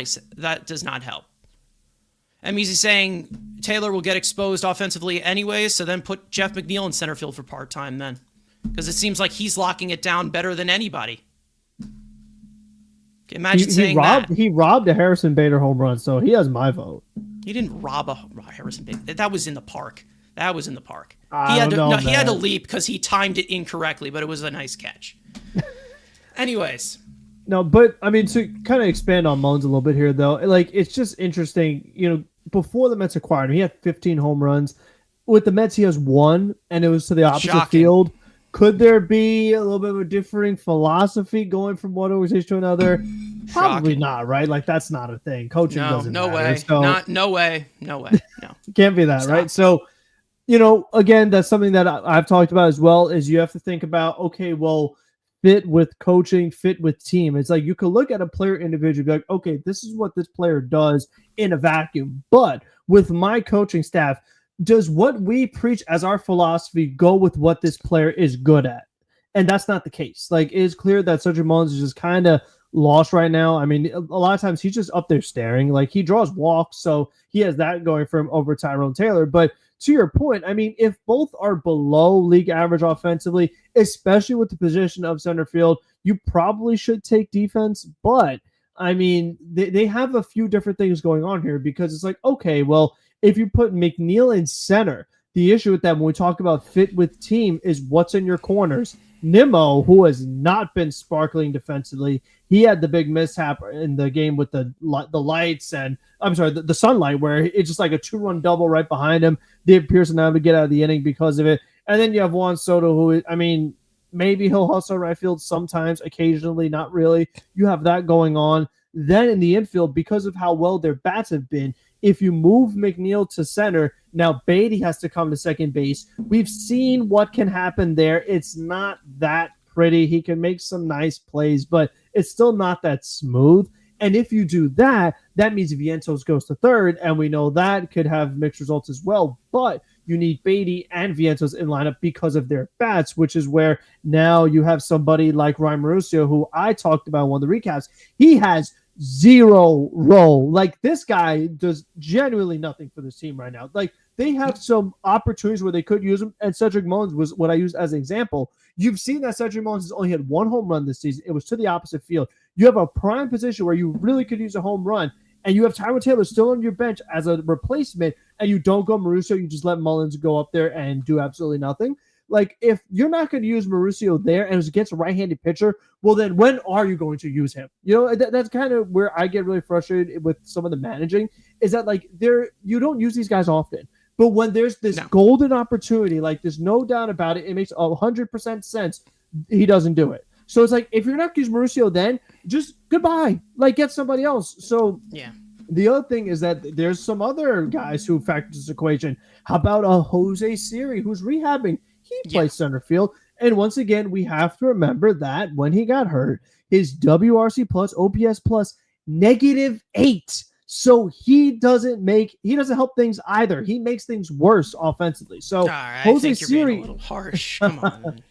help. And he's saying Taylor will get exposed offensively anyways, so then put Jeff McNeil in center field for part-time then, because it seems like he's locking it down better than anybody. Imagine saying that. He robbed a Harrison Bader home run, so he has my vote. He didn't rob a Harrison Bader. That was in the park. He had to leap because he timed it incorrectly, but it was a nice catch. Anyways. No, but I mean, to kind of expand on Mullins a little bit here, though, it's just interesting. Before the Mets acquired him, he had 15 home runs. With the Mets, he has 1, and it was to the opposite field. Could there be a little bit of a differing philosophy going from one organization to another? Probably not, right? That's not a thing. Coaching doesn't matter. Way. So, no way. No. Can't be that, right? So, again, that's something that I've talked about as well, is you have to think about, okay, well, fit with coaching, fit with team. It's like you could look at a player individually, be like, okay, this is what this player does in a vacuum. But with my coaching staff, does what we preach as our philosophy go with what this player is good at? And that's not the case. It is clear that Cedric Mullins is just kind of lost right now. I mean, a lot of times he's just up there staring. Like, he draws walks, so he has that going for him over Tyrone Taylor. But to your point, I mean, if both are below league average offensively, especially with the position of center field, you probably should take defense. But I mean, they have a few different things going on here, because it's like, okay, well, if you put McNeil in center, the issue with that when we talk about fit with team is what's in your corners. Nimmo, who has not been sparkling defensively, he had the big mishap in the game with the lights and the sunlight, where it's just like a 2-run double right behind him. Dave Pearson now to get out of the inning because of it. And then you have Juan Soto, who, I mean, maybe he'll hustle right field sometimes, occasionally, not really. You have that going on. Then in the infield, because of how well their bats have been, if you move McNeil to center, now Beatty has to come to second base. We've seen what can happen there. It's not that pretty. He can make some nice plays, but it's still not that smooth. And if you do that, that means Vientos goes to third, and we know that could have mixed results as well. But you need Beatty and Vientos in lineup because of their bats, which is where now you have somebody like Ryan Mauricio, who I talked about in one of the recaps. He has zero role. Like, this guy does genuinely nothing for this team right now. Like, they have some opportunities where they could use him, and Cedric Mullins was what I used as an example. You've seen that Cedric Mullins has only had one home run this season. It was to the opposite field. You have a prime position where you really could use a home run, and you have Tyrone Taylor still on your bench as a replacement, and you don't go Mauricio, you just let Mullins go up there and do absolutely nothing. Like, if you're not going to use Mauricio there and it's against a right-handed pitcher, well, then when are you going to use him? You know, that's kind of where I get really frustrated with some of the managing, is that, like, you don't use these guys often. But when there's this golden opportunity, like, there's no doubt about it, it makes 100% sense, he doesn't do it. So it's like, if you're not going to use Mauricio then, just goodbye. Like, get somebody else. So the other thing is that there's some other guys who factor this equation. How about a Jose Siri, who's rehabbing? He plays center field. And once again, we have to remember that when he got hurt, his WRC plus, OPS plus, -8. So he doesn't help things either. He makes things worse offensively. So Jose Siri, a little harsh. Come on.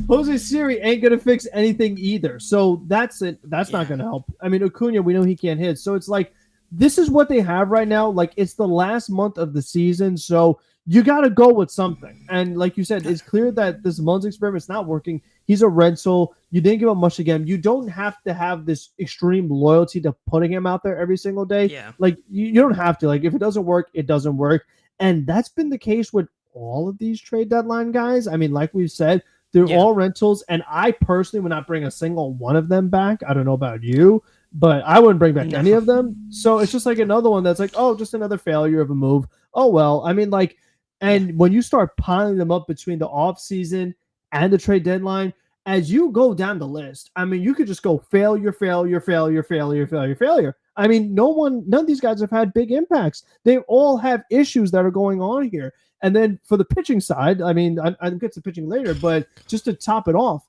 Jose Siri ain't going to fix anything either. So that's it. That's not going to help. I mean, Acuna, we know he can't hit. So it's like, this is what they have right now. Like, it's the last month of the season. So you got to go with something. And like you said, it's clear that this Mullins experiment is not working. He's a rental. You didn't give up much again. You don't have to have this extreme loyalty to putting him out there every single day. Yeah. Like, you don't have to. Like, if it doesn't work, it doesn't work. And that's been the case with all of these trade deadline guys. I mean, like we've said, they're all rentals. And I personally would not bring a single one of them back. I don't know about you, but I wouldn't bring back any of them. So it's just like another one that's like, oh, just another failure of a move. Oh, well, I mean, like, and when you start piling them up between the offseason and the trade deadline, as you go down the list, I mean, you could just go failure, failure, failure, failure, failure, failure. I mean, none of these guys have had big impacts. They all have issues that are going on here. And then for the pitching side, I mean, I'll get to pitching later, but just to top it off,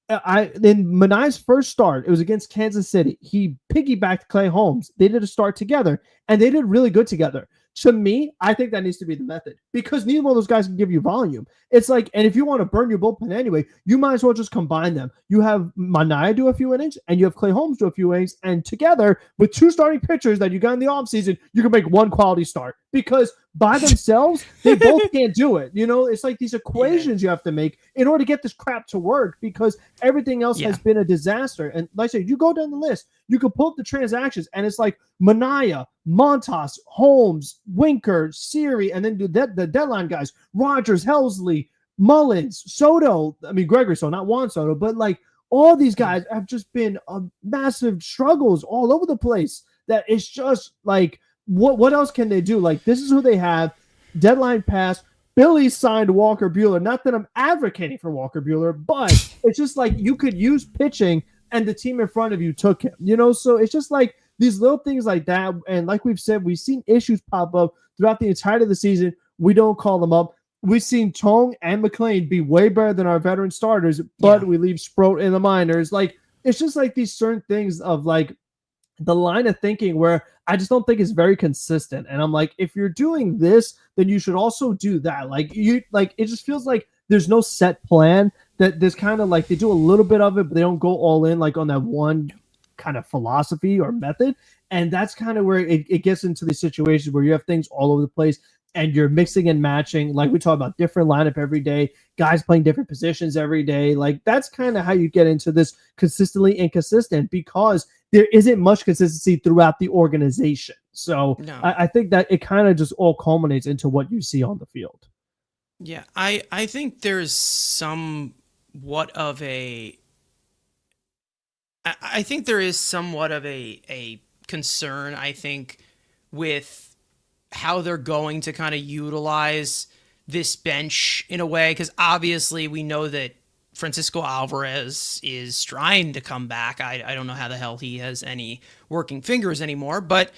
in Manai's first start, it was against Kansas City. He piggybacked Clay Holmes. They did a start together, and they did really good together. To me, I think that needs to be the method, because neither one of those guys can give you volume. It's like, and if you want to burn your bullpen anyway, you might as well just combine them. You have Manai do a few innings, and you have Clay Holmes do a few innings, and together with two starting pitchers that you got in the offseason, you can make one quality start, because by themselves, they both can't do it. You know, it's like these equations you have to make in order to get this crap to work, because everything else has been a disaster. And like I said, you go down the list, you can pull up the transactions, and it's like Manaea, Montas, Holmes, Winker, Siri, and then the deadline guys, Rogers, Helsley, Mullins, Soto. I mean, Gregory, so not Juan Soto, but like all these guys have just been massive struggles all over the place. That it's just like, what else can they do? Like, this is who they have. Deadline pass. Billy signed Walker Buehler. Not that I'm advocating for Walker Buehler, but it's just like, you could use pitching and the team in front of you took him, you know? So it's just like these little things like that. And like we've said, we've seen issues pop up throughout the entirety of the season. We don't call them up. We've seen Tong and McLean be way better than our veteran starters, but we leave Sproat in the minors. Like, it's just like these certain things of like the line of thinking where I just don't think is very consistent. And I'm like, if you're doing this, then you should also do that. Like, it just feels like there's no set plan, that there's kind of like, they do a little bit of it, but they don't go all in like on that one kind of philosophy or method. And that's kind of where it gets into the situations where you have things all over the place and you're mixing and matching. Like we talk about different lineup every day, guys playing different positions every day. Like that's kind of how you get into this consistently inconsistent, because there isn't much consistency throughout the organization. So No. I think that it kind of just all culminates into what you see on the field. Yeah, I think there's somewhat of a I think there is somewhat of a concern, I think, with how they're going to kind of utilize this bench in a way, because obviously we know that Francisco Alvarez is trying to come back. I don't know how the hell he has any working fingers anymore, but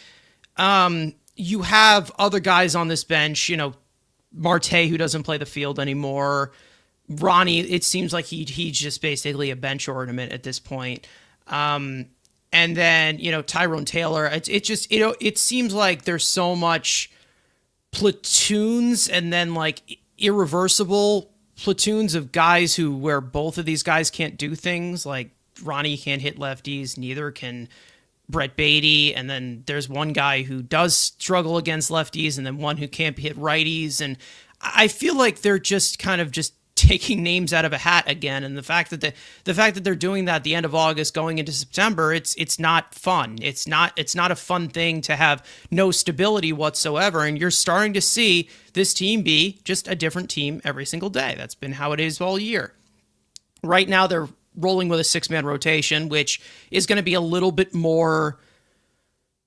you have other guys on this bench, Marte, who doesn't play the field anymore. Ronnie, it seems like he's just basically a bench ornament at this point. And then, Tyrone Taylor, it seems like there's so much platoons and then like irreversible platoons of guys where both of these guys can't do things. Like Ronnie can't hit lefties, neither can Brett Beatty, and then there's one guy who does struggle against lefties, and then one who can't hit righties. And I feel like they're just kind of just taking names out of a hat again. And the fact that they're doing that at the end of August going into September, it's not fun. It's not a fun thing to have no stability whatsoever. And you're starting to see this team be just a different team every single day. That's been how it is all year. Right now they're rolling with a 6-man rotation, which is going to be a little bit more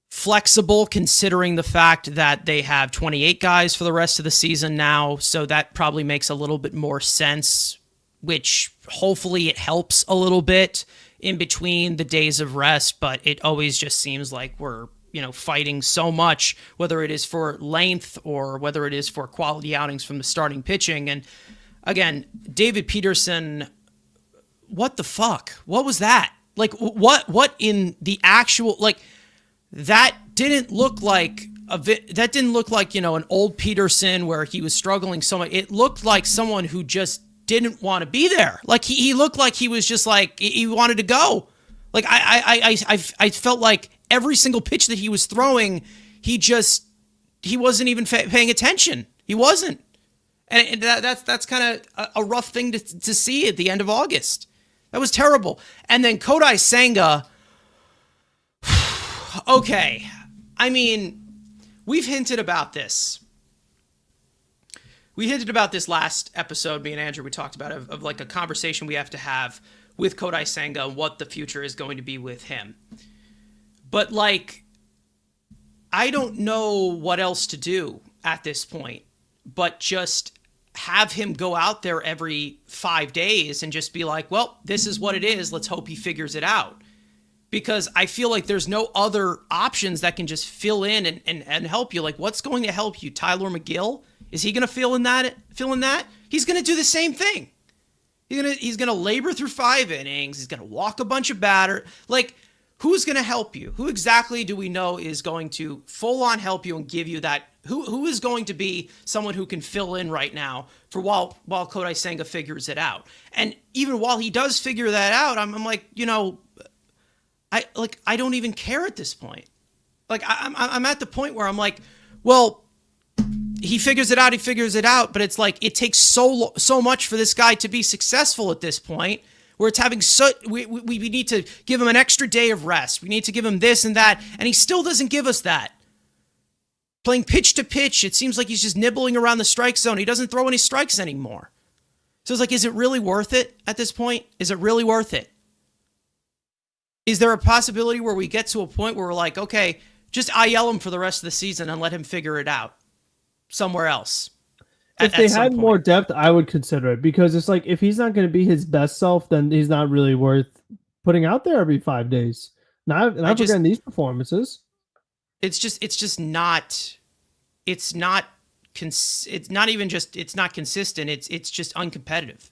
flexible considering the fact that they have 28 guys for the rest of the season now. So that probably makes a little bit more sense, which hopefully it helps a little bit in between the days of rest. But it always just seems like we're, fighting so much, whether it is for length or whether it is for quality outings from the starting pitching. And again, David Peterson, what the fuck? What was that? Like, what in the actual, like, that didn't look like an old Peterson where he was struggling so much. It looked like someone who just didn't want to be there. Like he looked like he was just like he wanted to go. Like I felt like every single pitch that he was throwing, he wasn't even paying attention. He wasn't, and that's kind of a rough thing to see at the end of August. That was terrible. And then Kodai Senga. Okay, I mean, we've hinted about this. We hinted about this last episode, me and Andrew, we talked about it, of like a conversation we have to have with Kodai Senga and what the future is going to be with him. But like, I don't know what else to do at this point, but just have him go out there every 5 days and just be like, well, this is what it is. Let's hope he figures it out. Because I feel like there's no other options that can just fill in and help you. Like, what's going to help you? Tyler McGill? Is he going to fill in that? He's going to do the same thing. He's going to labor through 5 innings. He's going to walk a bunch of batter. Like, who's going to help you? Who exactly do we know is going to full on help you and give you that? Who is going to be someone who can fill in right now for while Kodai Senga figures it out? And even while he does figure that out, I'm like, I don't even care at this point. Like I'm at the point where I'm like, well, he figures it out, but it's like it takes so much for this guy to be successful at this point, where it's having we need to give him an extra day of rest. We need to give him this and that, and he still doesn't give us that. Playing pitch to pitch, it seems like he's just nibbling around the strike zone. He doesn't throw any strikes anymore. So it's like, is it really worth it at this point? Is it really worth it? Is there a possibility where we get to a point where we're like, okay, just IL him for the rest of the season and let him figure it out somewhere else? If they had more depth, I would consider it, because it's like, if he's not going to be his best self, then he's not really worth putting out there every 5 days. Not forgetting these performances. It's not consistent. It's just uncompetitive.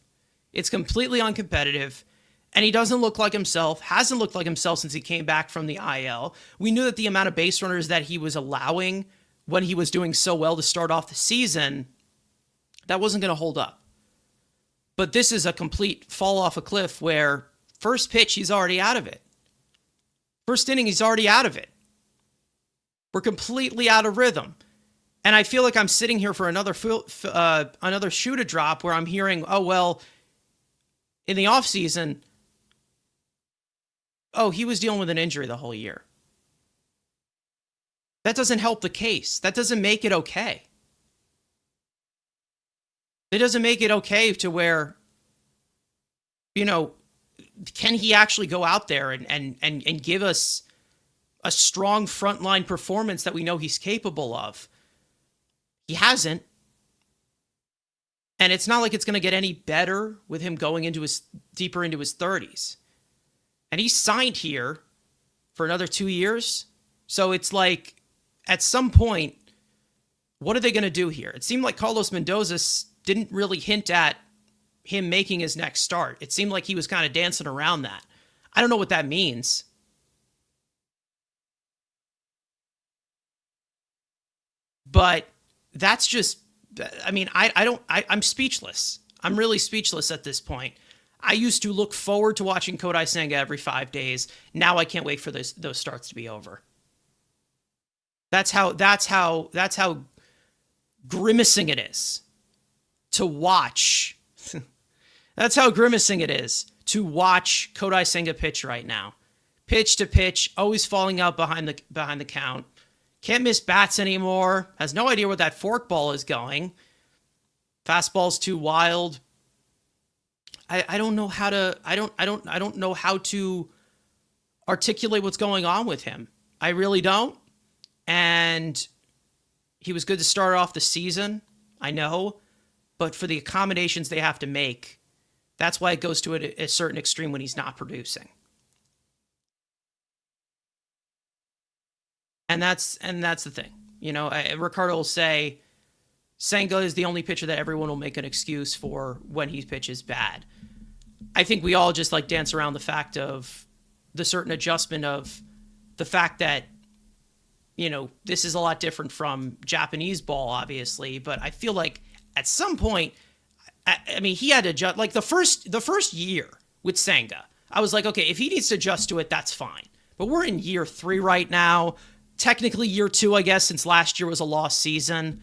It's completely uncompetitive. And he doesn't look like himself, hasn't looked like himself since he came back from the IL. We knew that the amount of base runners that he was allowing when he was doing so well to start off the season, that wasn't going to hold up. But this is a complete fall off a cliff where first pitch, he's already out of it. First inning, he's already out of it. We're completely out of rhythm. And I feel like I'm sitting here for another shoe to drop where I'm hearing, oh, well, in the offseason, oh, he was dealing with an injury the whole year. That doesn't help the case. That doesn't make it okay. It doesn't make it okay to where, can he actually go out there and give us a strong frontline performance that we know he's capable of? He hasn't. And it's not like it's going to get any better with him going deeper into his 30s. And he's signed here for another 2 years. So it's like, at some point, what are they going to do here? It seemed like Carlos Mendoza didn't really hint at him making his next start. It seemed like he was kind of dancing around that. I don't know what that means. But that's just, I'm speechless. I'm really speechless at this point. I used to look forward to watching Kodai Senga every 5 days. Now I can't wait for those starts to be over. That's how grimacing it is to watch. That's how grimacing it is to watch Kodai Senga pitch right now. Pitch to pitch, always falling out behind the count. Can't miss bats anymore. Has no idea where that forkball is going. Fastball's too wild. I don't know how to articulate what's going on with him. I really don't. And he was good to start off the season, I know, but for the accommodations they have to make, that's why it goes to a certain extreme when he's not producing. And that's the thing. Ricardo will say Senga is the only pitcher that everyone will make an excuse for when he pitches bad. I think we all just dance around the fact of the certain adjustment of the fact that, this is a lot different from Japanese ball, obviously, but I feel like at some point, he had to adjust. Like the first year with Senga, I was like, okay, if he needs to adjust to it, that's fine. But we're in year 3 right now. Technically year 2, I guess, since last year was a lost season.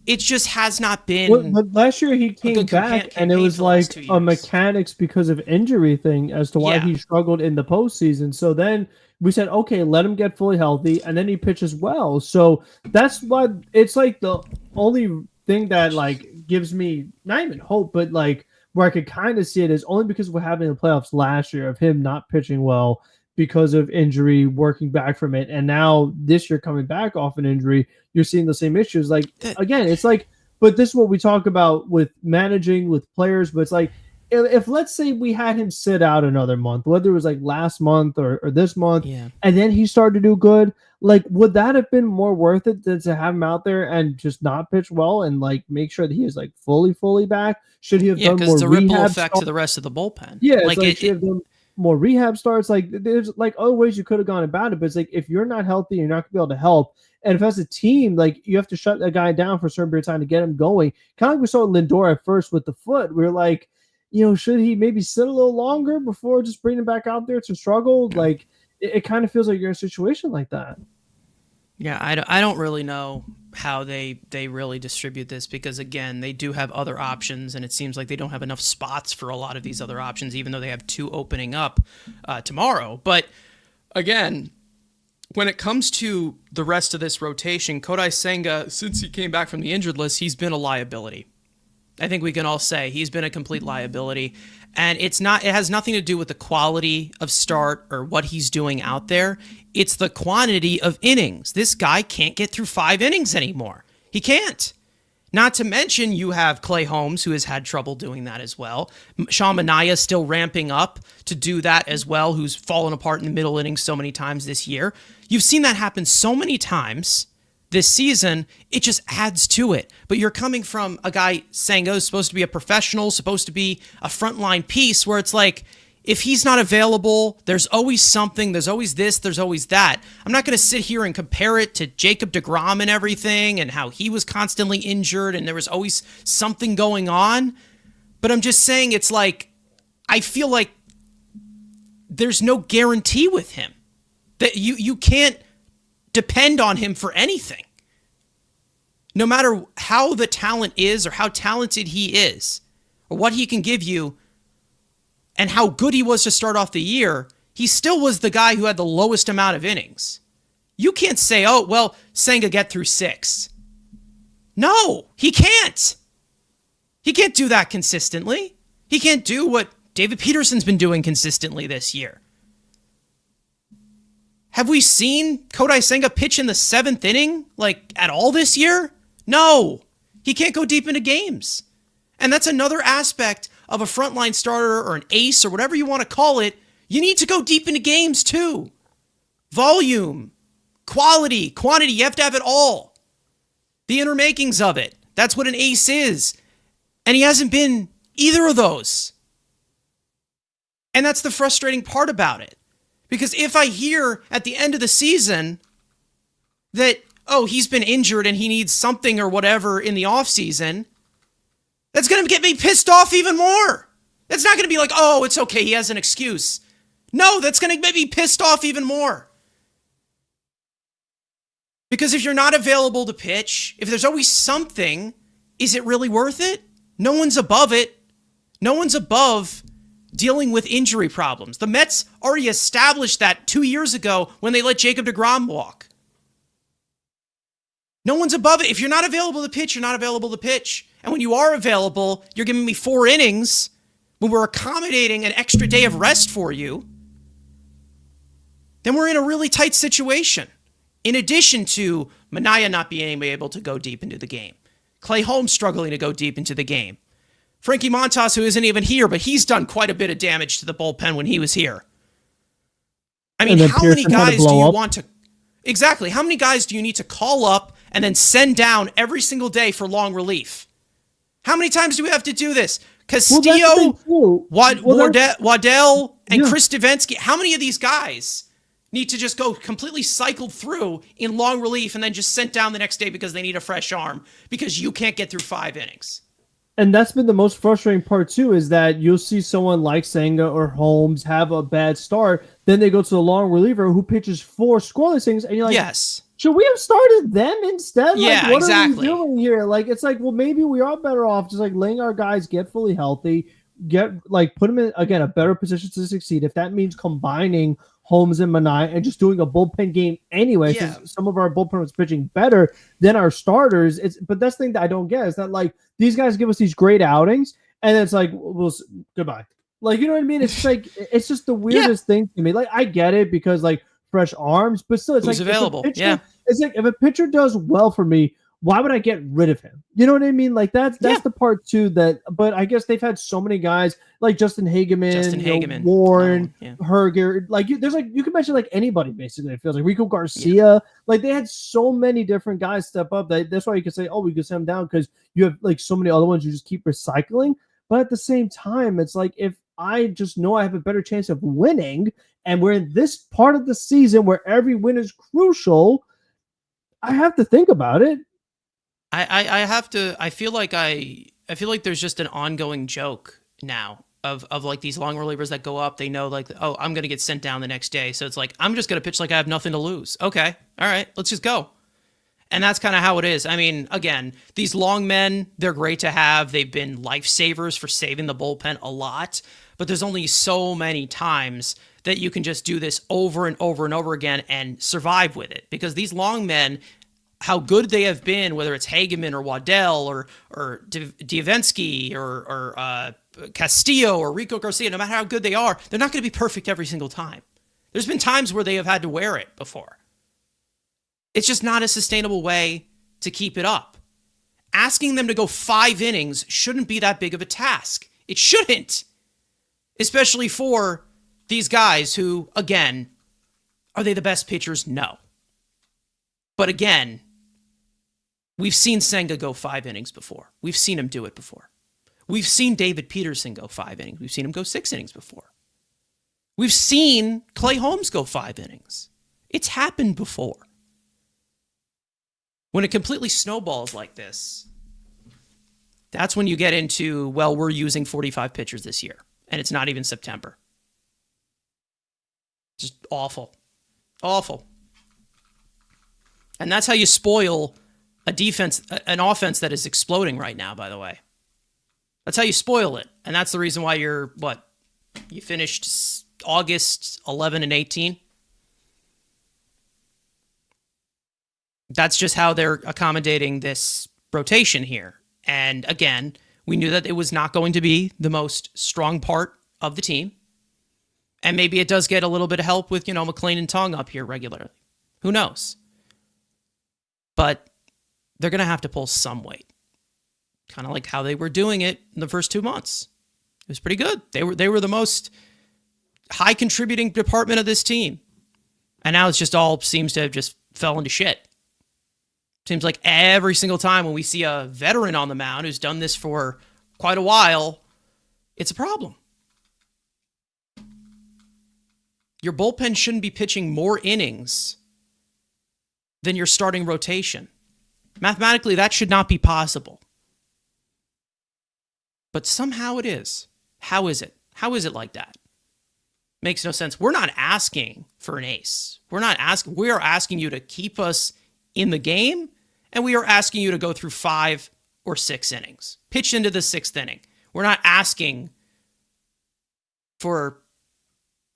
It just has not been. But last year he came back, and it was like a mechanics because of injury thing as to why he struggled in the postseason. So then we said, okay, let him get fully healthy, and then he pitches well. So that's why it's like the only thing that gives me not even hope, but where I could kind of see it is only because we're having the playoffs last year of him not pitching well because of injury, working back from it, and now this year coming back off an injury, you're seeing the same issues. Again, it's but this is what we talk about with managing with players, but it's if let's say we had him sit out another month, whether it was last month or this month, and then he started to do good, would that have been more worth it than to have him out there and just not pitch well and make sure that he is fully back? Should he have done more rehab? Because it's a ripple effect to the rest of the bullpen. Yeah, should he have done more rehab starts? There's other ways you could have gone about it, but it's if you're not healthy, you're not gonna be able to help. And if as a team, you have to shut a guy down for a certain period of time to get him going. Kind of we saw Lindor at first with the foot. We were should he maybe sit a little longer before just bringing him back out there to struggle? It kind of feels like you're in a situation like that. Yeah, I don't really know how they really distribute this because, again, they do have other options, and it seems like they don't have enough spots for a lot of these other options, even though they have 2 opening up tomorrow. But, again, when it comes to the rest of this rotation, Kodai Senga, since he came back from the injured list, he's been a liability. I think we can all say he's been a complete liability. And it has nothing to do with the quality of start or what he's doing out there. It's the quantity of innings. This guy can't get through 5 innings anymore. He can't. Not to mention you have Clay Holmes, who has had trouble doing that as well. Sean Manaea still ramping up to do that as well, who's fallen apart in the middle innings so many times this year. You've seen that happen so many times this season, it just adds to it. But you're coming from a guy, Senga, is supposed to be a professional, supposed to be a frontline piece, where it's if he's not available, there's always something, there's always this, there's always that. I'm not going to sit here and compare it to Jacob deGrom and everything and how he was constantly injured and there was always something going on. But I'm just saying it's I feel like there's no guarantee with him That you can't depend on him for anything. No matter how the talent is or how talented he is or what he can give you and how good he was to start off the year, he still was the guy who had the lowest amount of innings. You can't say, oh, well, Senga get through 6. No, he can't. He can't do that consistently. He can't do what David Peterson's been doing consistently this year. Have we seen Kodai Senga pitch in the 7th inning, like, at all this year? No. He can't go deep into games. And that's another aspect of a frontline starter or an ace or whatever you want to call it. You need to go deep into games too. Volume, quality, quantity, you have to have it all. The inner makings of it. That's what an ace is. And he hasn't been either of those. And that's the frustrating part about it. Because if I hear at the end of the season that, oh, he's been injured and he needs something or whatever in the offseason, that's going to get me pissed off even more. That's not going to be like, oh, it's okay, he has an excuse. No, that's going to make me pissed off even more. Because if you're not available to pitch, if there's always something, is it really worth it? No one's above it. No one's above dealing with injury problems. The Mets already established that 2 years ago when they let Jacob deGrom walk. No one's above it. If you're not available to pitch, you're not available to pitch. And when you are available, you're giving me 4 innings when we're accommodating an extra day of rest for you, then we're in a really tight situation. In addition to Minaya not being able to go deep into the game, Clay Holmes struggling to go deep into the game, Frankie Montas, who isn't even here, but he's done quite a bit of damage to the bullpen when he was here. I mean, how many guys do you want to... Exactly. How many guys do you need to call up and then send down every single day for long relief? How many times do we have to do this? Castillo, Waddell, and Chris Davinsky. How many of these guys need to just go completely cycled through in long relief and then just sent down the next day because they need a fresh arm because you can't get through 5 innings? And that's been the most frustrating part too, is that you'll see someone like Senga or Holmes have a bad start, then they go to the long reliever who pitches 4 scoreless innings, and you're like, yes, should we have started them instead? Yeah, like, what exactly. are we doing here? Like, it's like, well, maybe we are better off just like letting our guys get fully healthy, put them in, again, a better position to succeed. If that means combining Holmes and Minaya and just doing a bullpen game anyway, since some of our bullpen was pitching better than our starters. But that's the thing that I don't get is that, like, these guys give us these great outings and it's like, well, goodbye. Like, you know what I mean? It's like, it's just the weirdest thing to me. Like, I get it because, like, fresh arms, but still, it's who's like available. It's like if a pitcher does well for me, why would I get rid of him? You know what I mean? Like that's the part too that. But I guess they've had so many guys like Justin Hageman, Warren, Herger. Like there's like you can mention like anybody basically. It feels like Rico Garcia. Like they had so many different guys step up. That's why you can say, oh, we can send them down because you have like so many other ones you just keep recycling. But at the same time, it's like if I just know I have a better chance of winning, and we're in this part of the season where every win is crucial, I have to think about it. I have to. I feel like there's just an ongoing joke now of like these long relievers that go up. They know like, oh, I'm gonna get sent down the next day, so it's like I'm just gonna pitch like I have nothing to lose. Okay, all right, let's just go. And that's kind of how it is. I mean, again, these long men, they're great to have. They've been lifesavers for saving the bullpen a lot. But there's only so many times that you can just do this over and over and over again and survive with it. Because these long men, how good they have been, whether it's Hageman or Waddell or Davinsky or Castillo or Rico Garcia, no matter how good they are, they're not going to be perfect every single time. There's been times where they have had to wear it before. It's just not a sustainable way to keep it up. Asking them to go 5 innings shouldn't be that big of a task. It shouldn't. Especially for these guys who, again, are they the best pitchers? No. But again, we've seen Senga go 5 innings before. We've seen him do it before. We've seen David Peterson go 5 innings. We've seen him go 6 innings before. We've seen Clay Holmes go 5 innings. It's happened before. When it completely snowballs like this, that's when you get into, well, we're using 45 pitchers this year, and it's not even September. Just awful. Awful. And that's how you spoil an offense that is exploding right now, by the way. That's how you spoil it. And that's the reason why you finished August 11-18. That's just how they're accommodating this rotation here. And again, we knew that it was not going to be the most strong part of the team. And maybe it does get a little bit of help with, McLean and Tong up here regularly. Who knows? But they're going to have to pull some weight. Kind of like how they were doing it in the first 2 months. It was pretty good. They were the most high contributing department of this team. And now it's just all seems to have just fell into shit. Seems like every single time when we see a veteran on the mound who's done this for quite a while, it's a problem. Your bullpen shouldn't be pitching more innings than your starting rotation. Mathematically, that should not be possible. But somehow it is. How is it? How is it like that? Makes no sense. We're not asking for an ace. We are asking you to keep us in the game, and we are asking you to go through 5 or 6 innings. Pitch into the 6th inning. We're not asking for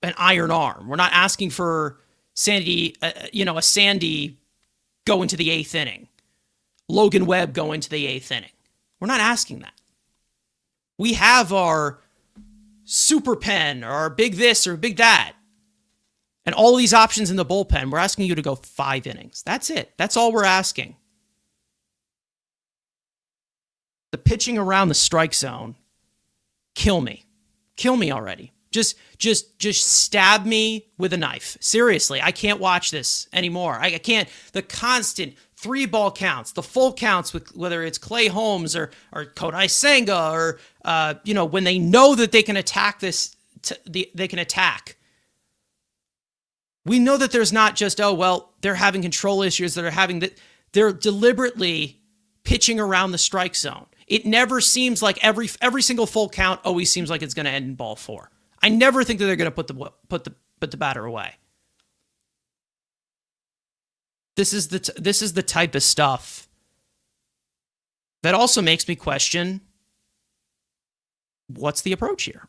an iron arm. We're not asking for a Sandy go into the 8th inning. Logan Webb go into the 8th inning. We're not asking that. We have our super pen or our big this or big that. And all these options in the bullpen. We're asking you to go 5 innings. That's it. That's all we're asking. The pitching around the strike zone, kill me. Kill me already. Just stab me with a knife. Seriously, I can't watch this anymore. I can't. The constant 3-ball counts, the full counts with whether it's Clay Holmes or Kodai Senga or when they know that they can attack this, they can attack. We know that there's not just they're having control issues that are having that. They're deliberately pitching around the strike zone. It never seems like every single full count always seems like it's going to end in ball 4. I never think that they're going to put the batter away. This is the type of stuff that also makes me question what's the approach here.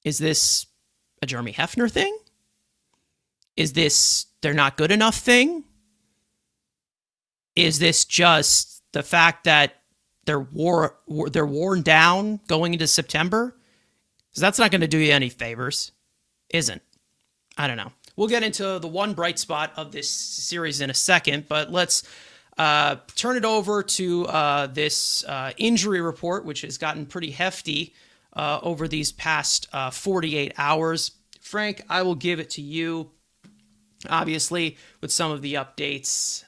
Is this a Jeremy Hefner thing? Is this they're not good enough thing? Is this just the fact that they're worn down going into September? Because that's not going to do you any favors. Isn't. I don't know. We'll get into the one bright spot of this series in a second, but let's turn it over to this injury report, which has gotten pretty hefty over these past 48 hours. Frank, I will give it to you, obviously, with some of the updates.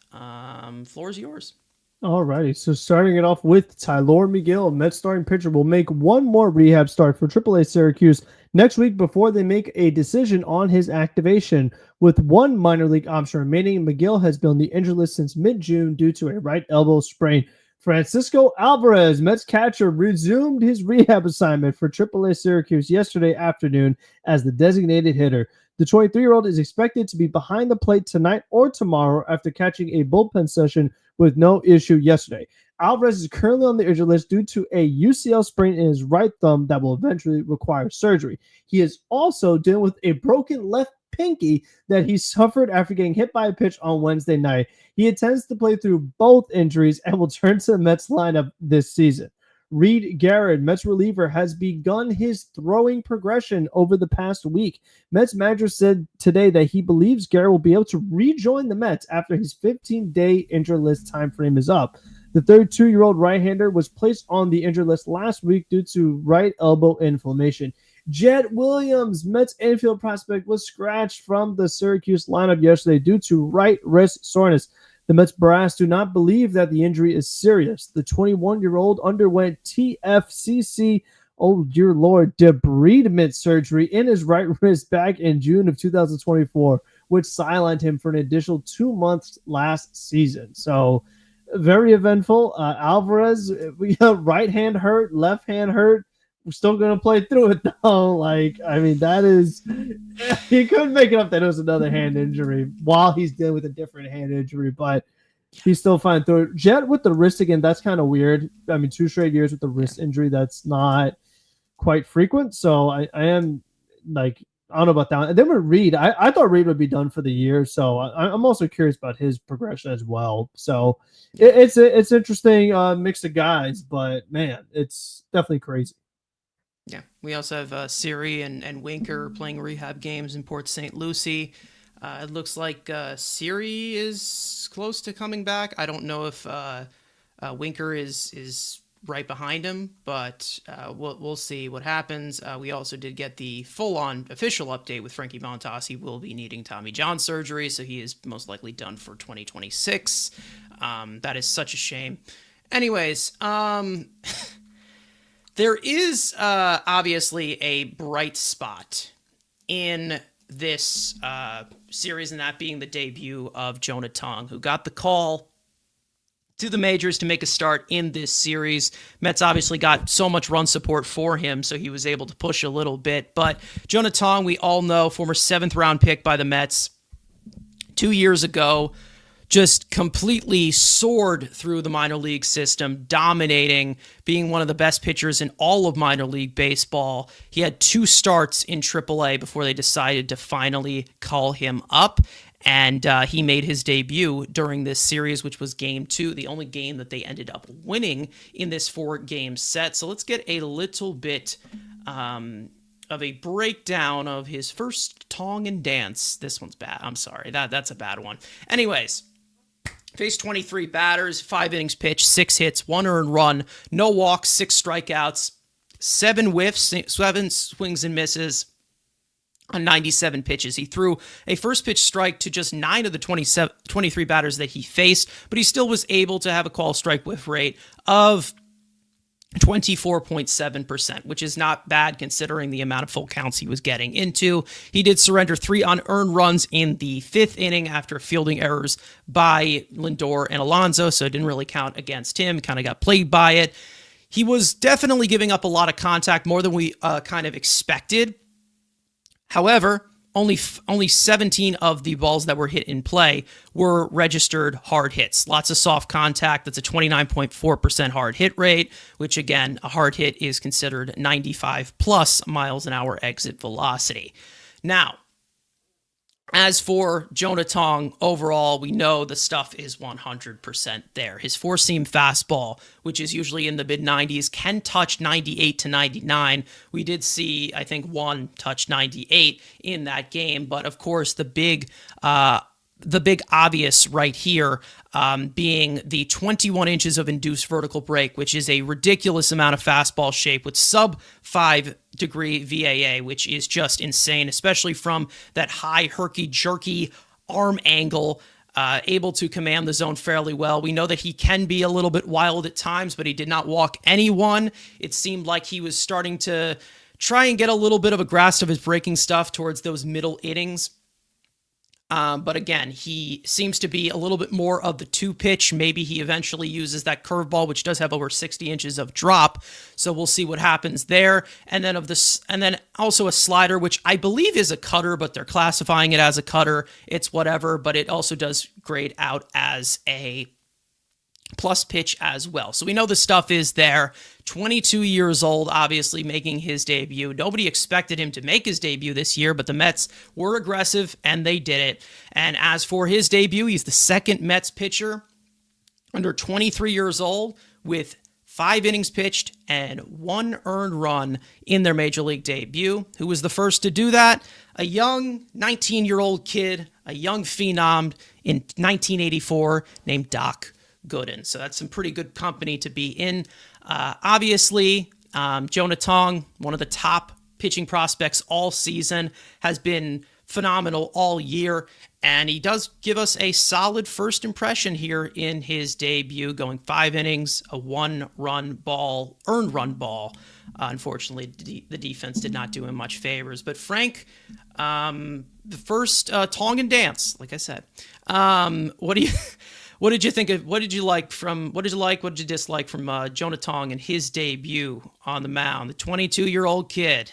Floor is yours. All righty. So starting it off with Tylor Megill, Mets starting pitcher, will make one more rehab start for AAA Syracuse next week before they make a decision on his activation. With one minor league option remaining, Megill has been on the injured list since mid-June due to a right elbow sprain. Francisco Alvarez, Mets catcher, resumed his rehab assignment for AAA Syracuse yesterday afternoon as the designated hitter. The 23-year-old is expected to be behind the plate tonight or tomorrow after catching a bullpen session with no issue yesterday. Alvarez is currently on the injured list due to a UCL sprain in his right thumb that will eventually require surgery. He is also dealing with a broken left pinky that he suffered after getting hit by a pitch on Wednesday night. He intends to play through both injuries and will turn to the Mets lineup this season. Reed Garrett, Mets reliever, has begun his throwing progression over the past week. Mets manager said today that he believes Garrett will be able to rejoin the Mets after his 15-day injured list time frame is up. The 32-year-old right-hander was placed on the injured list last week due to right elbow inflammation. Jed Williams, Mets infield prospect, was scratched from the Syracuse lineup yesterday due to right wrist soreness. The Mets brass do not believe that the injury is serious. The 21-year-old underwent TFCC, oh dear Lord, debridement surgery in his right wrist back in June of 2024, which sidelined him for an additional 2 months last season. So very eventful. Alvarez, we got right hand hurt, left hand hurt. We're still going to play through it, though. That is he couldn't make it up that it was another hand injury while he's dealing with a different hand injury, but he's still fine through it. Jet with the wrist again, that's kind of weird. I mean, 2 straight years with the wrist injury, that's not quite frequent. So I am like, I don't know about that. And then with Reed, I thought Reed would be done for the year. So I'm also curious about his progression as well. So it's interesting mix of guys, but man, it's definitely crazy. Yeah, we also have Siri and Winker playing rehab games in Port St. Lucie. It looks like Siri is close to coming back. I don't know if Winker is right behind him, but we'll see what happens. We also did get the full-on official update with Frankie Montas. He will be needing Tommy John surgery, so he is most likely done for 2026. That is such a shame. Anyways, there is obviously a bright spot in this series, and that being the debut of Jonah Tong, who got the call to the majors to make a start in this series. Mets obviously got so much run support for him, so he was able to push a little bit. But Jonah Tong, we all know, former 7th-round pick by the Mets 2 years ago, just completely soared through the minor league system, dominating, being one of the best pitchers in all of minor league baseball. He had 2 starts in AAA before they decided to finally call him up, and he made his debut during this series, which was Game 2, the only game that they ended up winning in this 4-game set. So let's get a little bit of a breakdown of his first Tong and dance. This one's bad. I'm sorry. That's a bad one. Anyways, faced 23 batters, 5 innings pitched, 6 hits, 1 earned run, no walks, 6 strikeouts, 7 whiffs, 7 swings and misses on 97 pitches. He threw a first pitch strike to just 9 of the 23 batters that he faced, but he still was able to have a call strike whiff rate of 24.7%, which is not bad considering the amount of full counts he was getting into. He did surrender 3 unearned runs in the 5th inning after fielding errors by Lindor and Alonso, so it didn't really count against him. Kind of got plagued by it. He was definitely giving up a lot of contact, more than we kind of expected. However, only 17 of the balls that were hit in play were registered hard hits. Lots of soft contact. That's a 29.4% hard hit rate, which again, a hard hit is considered 95 plus miles an hour exit velocity. Now, as for Jonah Tong, overall, we know the stuff is 100% there. His 4-seam fastball, which is usually in the mid-90s, can touch 98 to 99. We did see, I think, 1 touch 98 in that game, but of course, the big obvious right here being the 21 inches of induced vertical break, which is a ridiculous amount of fastball shape with sub 5-degree VAA, which is just insane, especially from that high herky-jerky arm angle, able to command the zone fairly well. We know that he can be a little bit wild at times, but he did not walk anyone. It seemed like he was starting to try and get a little bit of a grasp of his breaking stuff towards those middle innings. But again, he seems to be a little bit more of the 2-pitch. Maybe he eventually uses that curveball, which does have over 60 inches of drop. So we'll see what happens there. And then also a slider, which I believe is a cutter, but they're classifying it as a cutter. It's whatever, but it also does grade out as a plus pitch as well. So we know the stuff is there. 22 years old, obviously making his debut. Nobody expected him to make his debut this year, but the Mets were aggressive and they did it. And as for his debut, he's the second Mets pitcher under 23 years old with 5 innings pitched and 1 earned run in their major league debut. Who was the first to do that? A young 19-year-old kid, a young phenom in 1984 named Doc Gooden. So that's some pretty good company to be in. Obviously, Jonah Tong, one of the top pitching prospects all season, has been phenomenal all year, and he does give us a solid first impression here in his debut, going 5 innings, a 1-run ball, earned run ball. Unfortunately, the defense did not do him much favors. But Frank, the first Tong and dance, like I said. What did you think of? What did you like? What did you dislike from Jonah Tong and his debut on the mound? The 22-year-old kid.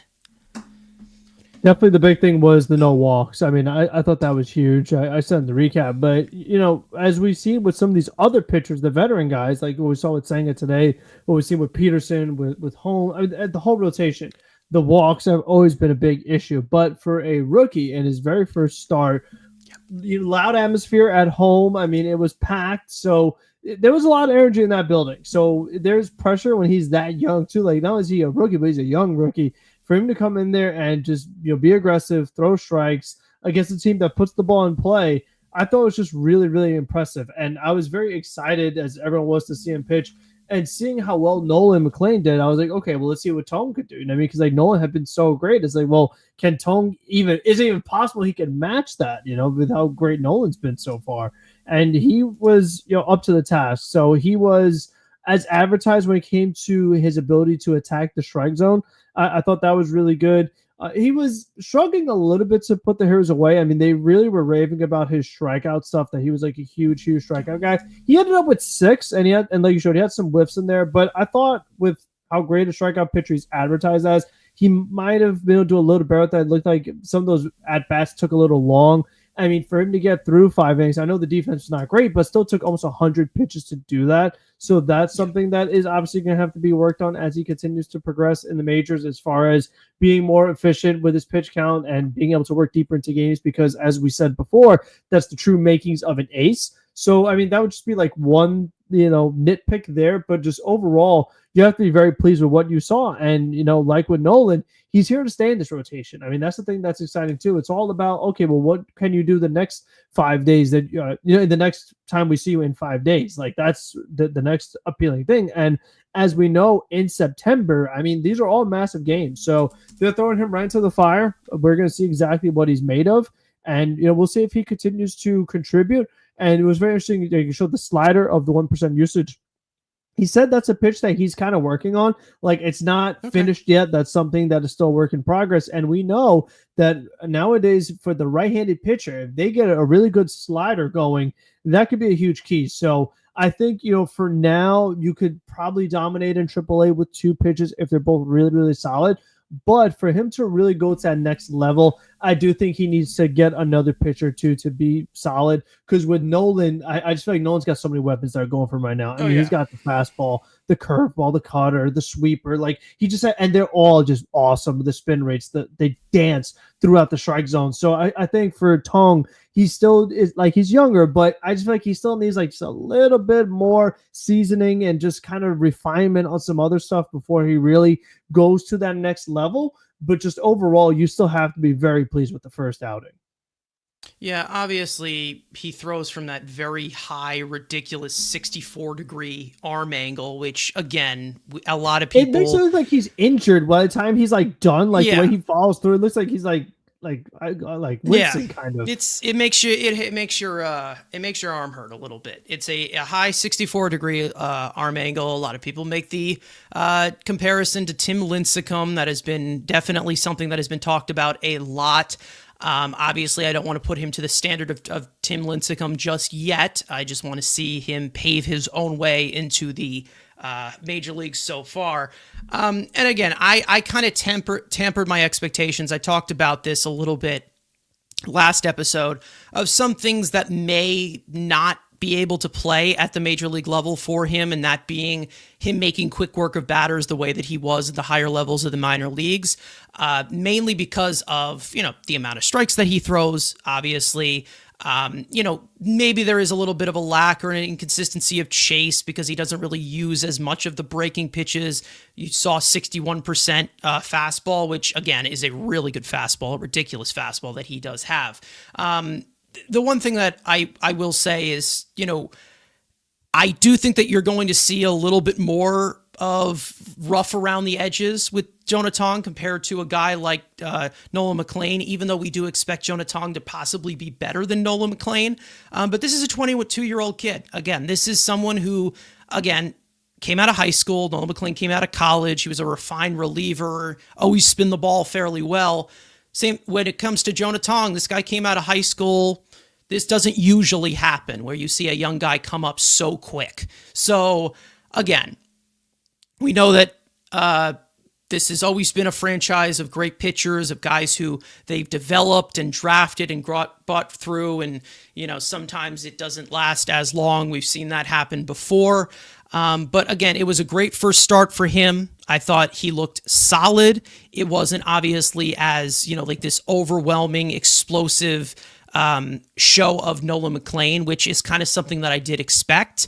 Definitely the big thing was the no walks. I mean, I thought that was huge. I said in the recap, but as we've seen with some of these other pitchers, the veteran guys, like what we saw with Senga today, what we've seen with Peterson, with Holmes, I mean, the whole rotation, the walks have always been a big issue. But for a rookie in his very first start, loud atmosphere at home. I mean, it was packed, so there was a lot of energy in that building. So there's pressure when he's that young too. Like not only is he a rookie, but he's a young rookie. For him to come in there and just be aggressive, throw strikes against a team that puts the ball in play, I thought it was just really, really impressive. And I was very excited, as everyone was, to see him pitch. And seeing how well Nolan McLean did, I was like, okay, well, let's see what Tong could do. Because like Nolan had been so great. It's like, well, can Tong is it even possible he can match that, with how great Nolan's been so far? And he was, up to the task. So he was as advertised when it came to his ability to attack the strike zone. I thought that was really good. He was struggling a little bit to put the hitters away. I mean, they really were raving about his strikeout stuff, that he was like a huge, huge strikeout guy. He ended up with 6, and like you showed, he had some whiffs in there. But I thought with how great a strikeout pitcher he's advertised as, he might have been able to do a little better with that. It looked like some of those at-bats took a little long. I mean, for him to get through 5 innings, I know the defense is not great, but still took almost 100 pitches to do that. So that's something that is obviously going to have to be worked on as he continues to progress in the majors, as far as being more efficient with his pitch count and being able to work deeper into games, because as we said before, that's the true makings of an ace. So, I mean, that would just be like one, nitpick there, but just overall, you have to be very pleased with what you saw. And, like with Nolan, he's here to stay in this rotation. I mean, that's the thing that's exciting too. It's all about, okay, well, what can you do the next 5 days that, the next time we see you in 5 days? Like that's the next appealing thing. And as we know, in September, I mean, these are all massive games. So they're throwing him right into the fire. We're going to see exactly what he's made of. And, we'll see if he continues to contribute. And it was very interesting. You showed the slider of the 1% usage. He said that's a pitch that he's kind of working on. Like it's not finished yet. That's something that is still work in progress. And we know that nowadays for the right-handed pitcher, if they get a really good slider going, that could be a huge key. So I think, for now, you could probably dominate in AAA with 2 pitches if they're both really, really solid. But for him to really go to that next level, I do think he needs to get another pitcher too to be solid. Because with Nolan, I just feel like Nolan's got so many weapons that are going for him right now. I mean, he's got the fastball, the curveball, the cutter, the sweeper. Like he just and they're all just awesome. The spin rates, they dance throughout the strike zone. So I think for Tong, he still is like he's younger, but I just feel like he still needs like just a little bit more seasoning and just kind of refinement on some other stuff before he really goes to that next level. But just overall, you still have to be very pleased with the first outing. Yeah, obviously he throws from that very high, ridiculous 64-degree arm angle, which again, a lot of people. It makes it look like he's injured by the time he's like done. Like the way he follows through, it looks like he's like Winston kind of. It makes your arm hurt a little bit. It's a high 64-degree arm angle. A lot of people make the comparison to Tim Lincecum. That has been definitely something that has been talked about a lot. Obviously, I don't want to put him to the standard of Tim Lincecum just yet. I just want to see him pave his own way into the major leagues so far. And again, I kind of tampered my expectations. I talked about this a little bit last episode of some things that may not be able to play at the major league level for him, and that being him making quick work of batters the way that he was at the higher levels of the minor leagues, mainly because of, the amount of strikes that he throws, obviously. Maybe there is a little bit of a lack or an inconsistency of chase because he doesn't really use as much of the breaking pitches. You saw 61% fastball, which again is a really good fastball, a ridiculous fastball that he does have. The one thing that I will say is, I do think that you're going to see a little bit more of rough around the edges with Jonah Tong compared to a guy like Nolan McLean, even though we do expect Jonah Tong to possibly be better than Nolan McLean. But this is a 22-year-old kid. Again, this is someone who, again, came out of high school. Nolan McLean came out of college. He was a refined reliever, always spin the ball fairly well. Same when it comes to Jonah Tong, this guy came out of high school. This doesn't usually happen where you see a young guy come up so quick. So again, we know that this has always been a franchise of great pitchers, of guys who they've developed and drafted and brought through. And, sometimes it doesn't last as long. We've seen that happen before. But again, it was a great first start for him. I thought he looked solid. It wasn't obviously as, like this overwhelming, explosive show of Nolan McLean, which is kind of something that I did expect.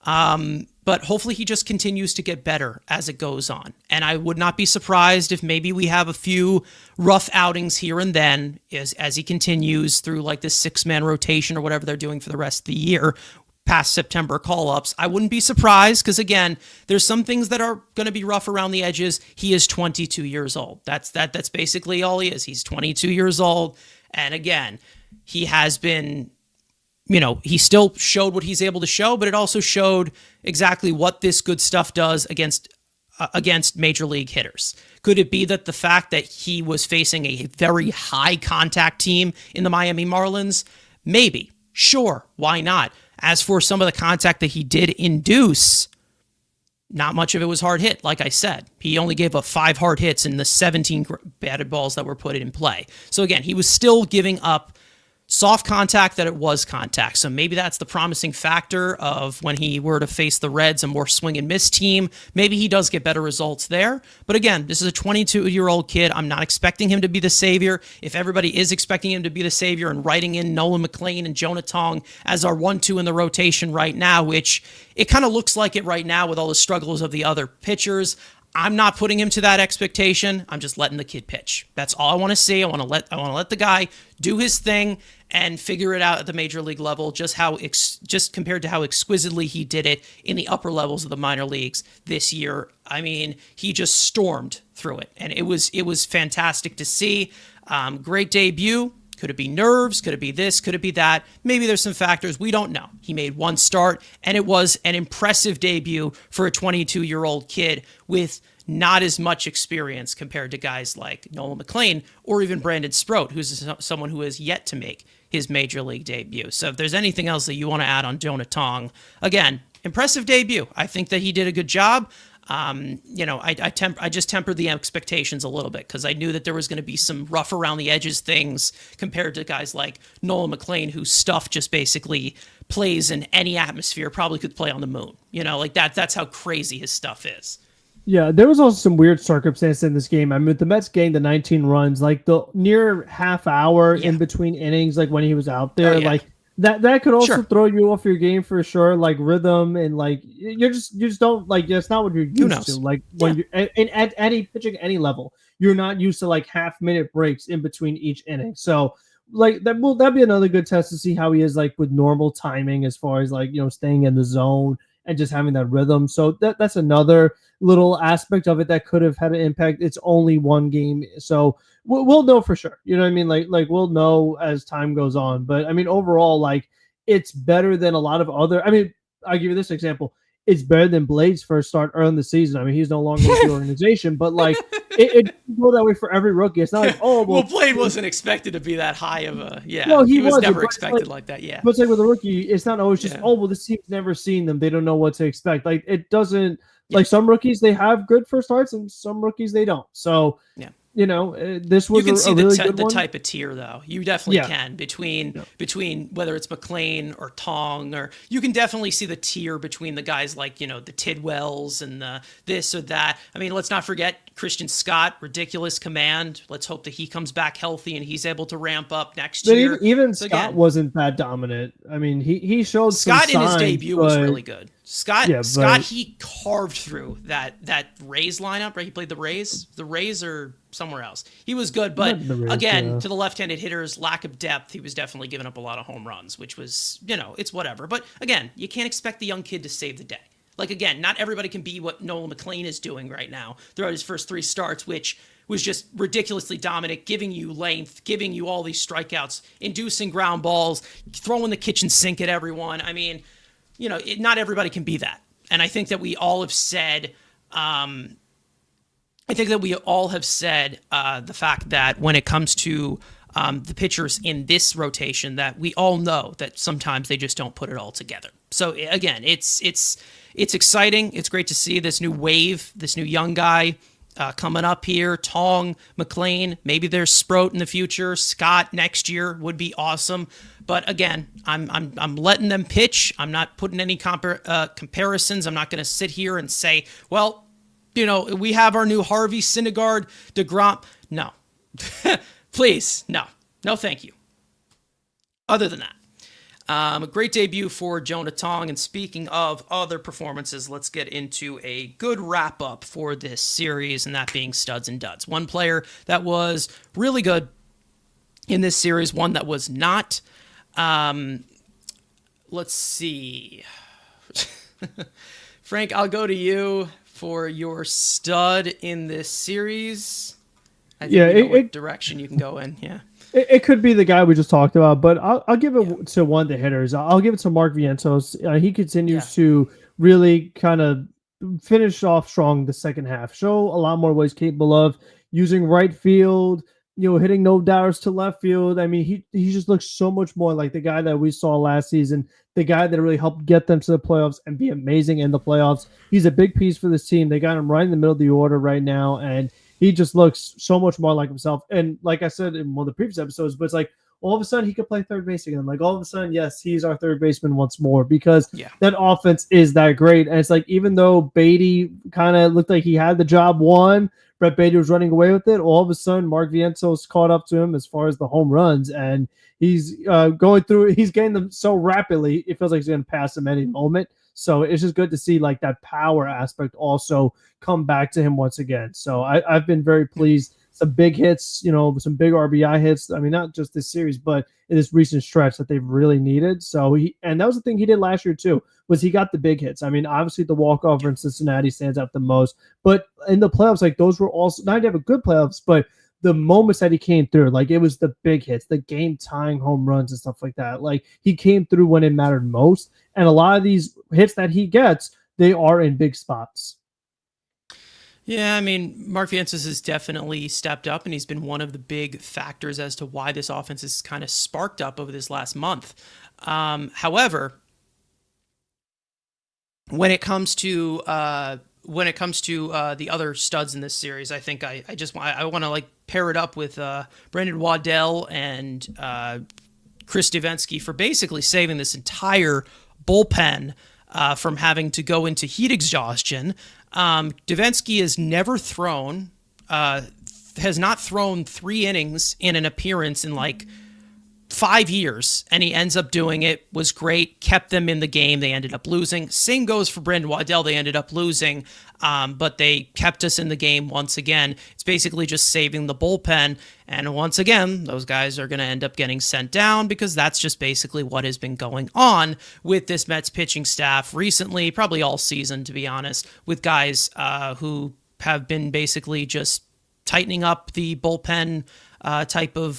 But hopefully he just continues to get better as it goes on. And I would not be surprised if maybe we have a few rough outings here and then as he continues through like this 6-man rotation or whatever they're doing for the rest of the year past September call-ups. I wouldn't be surprised because, again, there's some things that are going to be rough around the edges. He is 22 years old. That's basically all he is. He's 22 years old. And again, he has been... he still showed what he's able to show, but it also showed exactly what this good stuff does against major league hitters. Could it be that the fact that he was facing a very high contact team in the Miami Marlins? Maybe. Sure. Why not? As for some of the contact that he did induce, not much of it was hard hit. Like I said, he only gave up 5 hard hits in the 17 batted balls that were put in play. So again, he was still giving up soft contact that it was contact. So maybe that's the promising factor of when he were to face the Reds, a more swing and miss team. Maybe he does get better results there. But again, this is a 22-year-old kid. I'm not expecting him to be the savior. If everybody is expecting him to be the savior and writing in Nolan McLean and Jonah Tong as our 1-2 in the rotation right now, which it kind of looks like it right now with all the struggles of the other pitchers, I'm not putting him to that expectation. I'm just letting the kid pitch. That's all I want to see. I want to let the guy do his thing and figure it out at the major league level, just compared to how exquisitely he did it in the upper levels of the minor leagues this year. I mean, he just stormed through it, and it was fantastic to see. Great debut. Could it be nerves? Could it be this? Could it be that? Maybe there's some factors. We don't know. He made one start, and it was an impressive debut for a 22-year-old kid with not as much experience compared to guys like Nolan McLean or even Brandon Sproat, who's someone who has yet to make his major league debut. So if there's anything else that you want to add on Jonah Tong, again, impressive debut. I think that he did a good job. I just tempered the expectations a little bit because I knew that there was going to be some rough around the edges things compared to guys like Nolan McLean, whose stuff just basically plays in any atmosphere, probably could play on the moon. Like that. That's how crazy his stuff is. Yeah, there was also some weird circumstances in this game. I mean, the Mets getting the 19 runs, like the near half hour in between innings, like when he was out there, like that could also throw you off your game for sure. Like rhythm and like you just don't like that's not what you're used to. Like when you're at any pitching any level, you're not used to like half-minute breaks in between each inning. So like that'd be another good test to see how he is like with normal timing as far as like staying in the zone and just having that rhythm. So that's another little aspect of it that could have had an impact. It's only one game, so we'll know for sure. You know what I mean? Like we'll know as time goes on. But I mean, overall, like it's better than a lot of other. I mean, I'll give you this example. It's better than Blade's first start early in the season. I mean, he's no longer with the organization, but like it go that way for every rookie. It's not like well, Blade wasn't expected to be that high of a No, he was never expected like that. Yeah, but it's like with a rookie, it's not always just this team's never seen them. They don't know what to expect. Like it doesn't. Like some rookies, they have good first starts, and some rookies they don't. So this was you can see really the good type of tier though. You definitely can between whether it's McLean or Tong, or you can definitely see the tier between the guys like the Tidwells and the this or that. I mean, let's not forget Christian Scott, ridiculous command. Let's hope that he comes back healthy and he's able to ramp up next year. Even so Scott wasn't that dominant. I mean, he showed Scott some in his signs, debut was really good. Scott, but he carved through that Rays lineup, right? He played the Rays or somewhere else. He was good, but again, to the left-handed hitters, lack of depth, he was definitely giving up a lot of home runs, which was, it's whatever. But again, you can't expect the young kid to save the day. Like, again, not everybody can be what Nolan McLean is doing right now throughout his first 3 starts, which was just ridiculously dominant, giving you length, giving you all these strikeouts, inducing ground balls, throwing the kitchen sink at everyone. I mean, not everybody can be that. And I think that we all have said, the fact that when it comes to the pitchers in this rotation, that we all know that sometimes they just don't put it all together. So again, it's exciting. It's great to see this new wave, this new young guy coming up here. Tong, McLean, maybe there's Sproat in the future. Scott next year would be awesome. But again, I'm letting them pitch. I'm not putting any comparisons. I'm not going to sit here and say, well, we have our new Harvey, Syndergaard, DeGrom. No. Please, no. No, thank you. Other than that, a great debut for Jonah Tong. And speaking of other performances, let's get into a good wrap-up for this series, and that being studs and duds. One player that was really good in this series, one that was not. Let's see. Frank, I'll go to you for your stud in this series. I think what direction you can go in. Yeah. It could be the guy we just talked about, but I'll give it to one of the hitters. I'll give it to Mark Vientos. He continues to really kind of finish off strong the second half. Show a lot more what he's capable of using right field, hitting no doubters to left field. I mean, he just looks so much more like the guy that we saw last season, the guy that really helped get them to the playoffs and be amazing in the playoffs. He's a big piece for this team. They got him right in the middle of the order right now, and he just looks so much more like himself. And like I said in one of the previous episodes, but it's like all of a sudden he could play third base again. Like all of a sudden, yes, he's our third baseman once more because that offense is that great. And it's like even though Beatty kind of looked like he had the job won, Brett Beatty was running away with it, all of a sudden Mark Vientos caught up to him as far as the home runs. And he's he's getting them so rapidly, it feels like he's going to pass him any moment. So it's just good to see like that power aspect also come back to him once again. So I've been very pleased. Some big hits, some big RBI hits. I mean, not just this series, but in this recent stretch that they've really needed. So and that was the thing he did last year too, was he got the big hits. I mean, obviously the walk-off in Cincinnati stands out the most, but in the playoffs, like those were also not to have a good playoffs, but the moments that he came through, like it was the big hits, the game-tying home runs and stuff like that. Like he came through when it mattered most. And a lot of these hits that he gets, they are in big spots. Yeah, I mean, Mark Vientos has definitely stepped up, and he's been one of the big factors as to why this offense has kind of sparked up over this last month. However, when it comes to the other studs in this series, I think I want to like pair it up with Brandon Waddell and Chris Davinsky for basically saving this entire bullpen from having to go into heat exhaustion. Davinsky has not thrown 3 innings in an appearance in like 5 years, and he ends up doing it. Was great, kept them in the game. They ended up losing. Same goes for Brandon Waddell. They ended up losing, but they kept us in the game once again. It's basically just saving the bullpen, and once again, those guys are going to end up getting sent down because that's just basically what has been going on with this Mets pitching staff recently, probably all season, to be honest, with guys who have been basically just tightening up the bullpen type of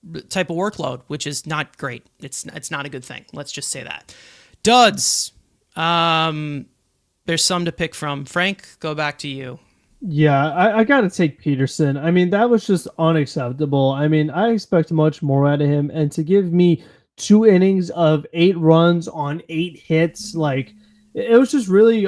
workload, which is not great. It's not a good thing. Let's just say that. Duds. There's some to pick from. Frank, go back to you. Yeah, I got to take Peterson. I mean, that was just unacceptable. I mean, I expect much more out of him. And to give me 2 innings of 8 runs on 8 hits, like, it was just really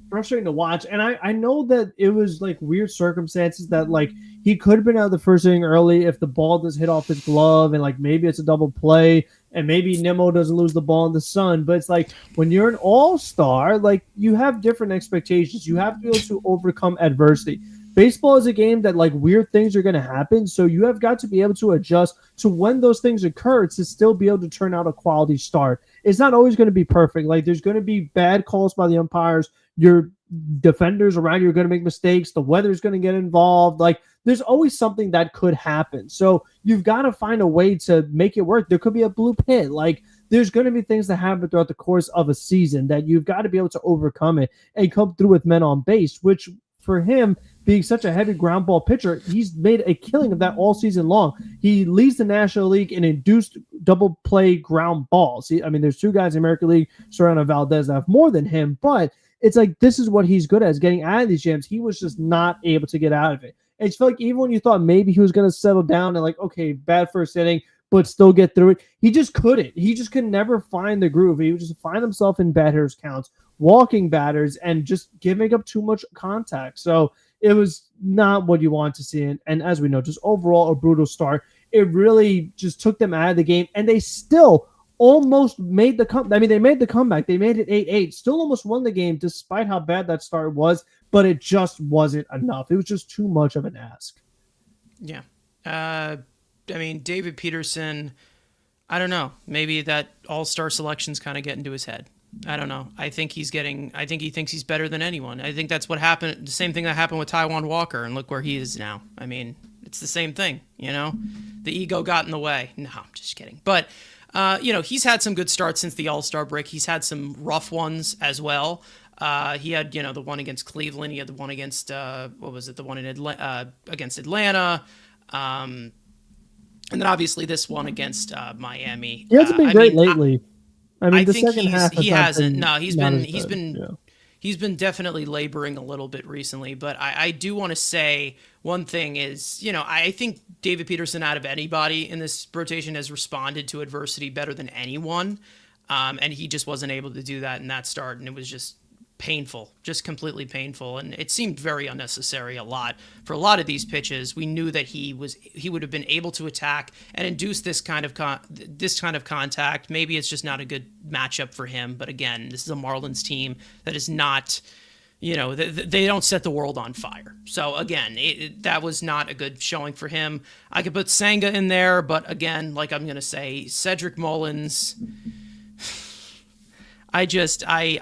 frustrating to watch. And I know that it was like weird circumstances that like he could have been out of the first inning early if the ball does hit off his glove and like maybe it's a double play and maybe Nimmo doesn't lose the ball in the sun. But it's like when you're an all-star, like you have different expectations. You have to be able to overcome adversity. Baseball is a game that like weird things are going to happen. So you have got to be able to adjust to when those things occur to still be able to turn out a quality start. It's not always going to be perfect. Like there's going to be bad calls by the umpires. Your defenders around you are going to make mistakes. The weather's going to get involved. Like there's always something that could happen. So you've got to find a way to make it work. There could be a blue pit. Like there's going to be things that happen throughout the course of a season that you've got to be able to overcome it and come through with men on base, which for him being such a heavy ground ball pitcher, he's made a killing of that all season long. He leads the National League in induced double play ground balls. I mean, there's 2 guys in the American League, Soriano and Valdez, that have more than him, but it's like this is what he's good at, is getting out of these jams. He was just not able to get out of it. And it's like even when you thought maybe he was going to settle down and like, okay, bad first inning, but still get through it, he just couldn't. He just could never find the groove. He would just find himself in bad hitters counts, walking batters, and just giving up too much contact. So it was not what you want to see. And as we know, just overall a brutal start. It really just took them out of the game, and they still almost made the comeback. I mean, they made the comeback. They made it 8-8, still almost won the game despite how bad that start was, but it just wasn't enough. It was just too much of an ask. Yeah. I mean, David Peterson, I don't know. Maybe that all-star selection's kind of getting to his head. I don't know. I think he thinks he's better than anyone. I think that's what happened. The same thing that happened with Taijuan Walker, and look where he is now. I mean, it's the same thing, you know? The ego got in the way. No, I'm just kidding. But, he's had some good starts since the All-Star break. He's had some rough ones as well. He had, the one against Cleveland. He had the one against, The one against Atlanta. And then obviously this one against Miami. He hasn't been great lately. I think he hasn't. No, he's been definitely laboring a little bit recently. But I do want to say one thing is, I think David Peterson out of anybody in this rotation has responded to adversity better than anyone. And he just wasn't able to do that in that start. And it was just painful, just completely painful. And it seemed very unnecessary for a lot of these pitches. We knew that he would have been able to attack and induce this kind of contact. Maybe it's just not a good matchup for him. But again, this is a Marlins team that is not, they don't set the world on fire. So again, that was not a good showing for him. I could put Senga in there, but again, like I'm going to say, Cedric Mullins, I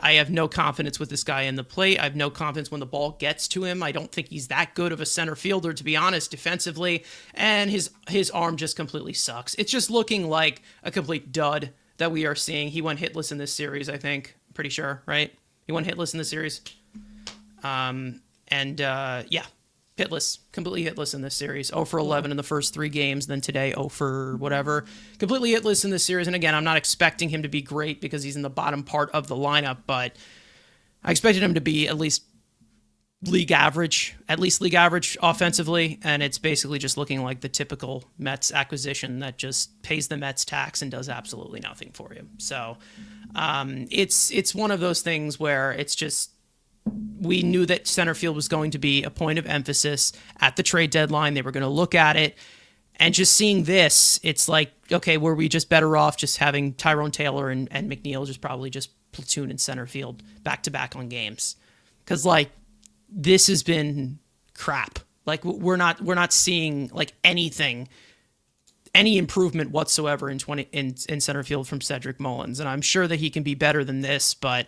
have no confidence with this guy in the plate. I have no confidence when the ball gets to him. I don't think he's that good of a center fielder, to be honest, defensively. And his arm just completely sucks. It's just looking like a complete dud that we are seeing. He went hitless in this series, I think. Pretty sure, right? He went hitless in this series. Hitless, completely hitless in this series. 0 for 11 in the first 3 games. Then today, 0 for whatever. Completely hitless in this series. And again, I'm not expecting him to be great because he's in the bottom part of the lineup, but I expected him to be at least league average offensively. And it's basically just looking like the typical Mets acquisition that just pays the Mets tax and does absolutely nothing for you. So it's one of those things where it's just, we knew that center field was going to be a point of emphasis at the trade deadline. They were going to look at it, and just seeing this, it's like, okay, were we just better off just having Tyrone Taylor and McNeil just probably just platoon in center field back to back on games? Because like this has been crap. Like we're not seeing like any improvement whatsoever in center field from Cedric Mullins, and I'm sure that he can be better than this, but.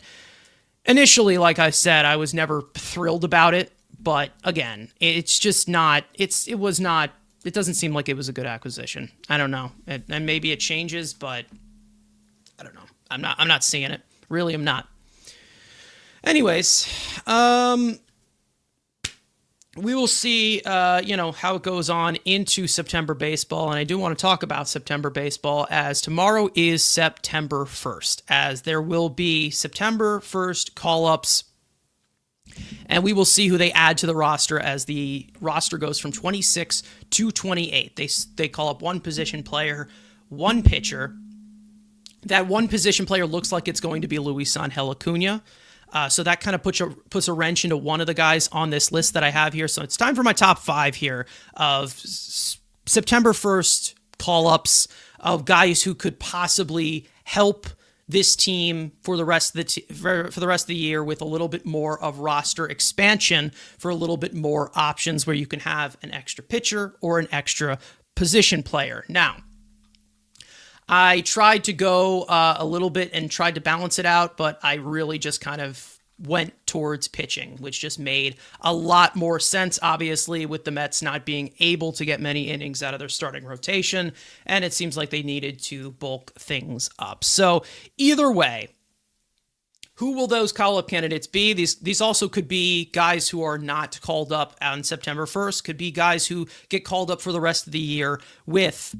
Initially, like I said, I was never thrilled about it, but again, it's just not, it doesn't seem like it was a good acquisition. I don't know. And maybe it changes, but I don't know. I'm not seeing it. Really, I'm not. Anyways, we will see, how it goes on into September baseball. And I do want to talk about September baseball as tomorrow is September 1st, as there will be September 1st call-ups. And we will see who they add to the roster as the roster goes from 26 to 28. They call up one position player, one pitcher. That one position player looks like it's going to be Luis Angel Acuna. So that kind of puts a wrench into one of the guys on this list that I have here. So it's time for my top 5 here of September 1st call-ups of guys who could possibly help this team for the rest of for the rest of the year with a little bit more of roster expansion, for a little bit more options where you can have an extra pitcher or an extra position player. Now, I tried to go a little bit and tried to balance it out, but I really just kind of went towards pitching, which just made a lot more sense, obviously, with the Mets not being able to get many innings out of their starting rotation, and it seems like they needed to bulk things up. So either way, who will those call-up candidates be? These also could be guys who are not called up on September 1st, could be guys who get called up for the rest of the year with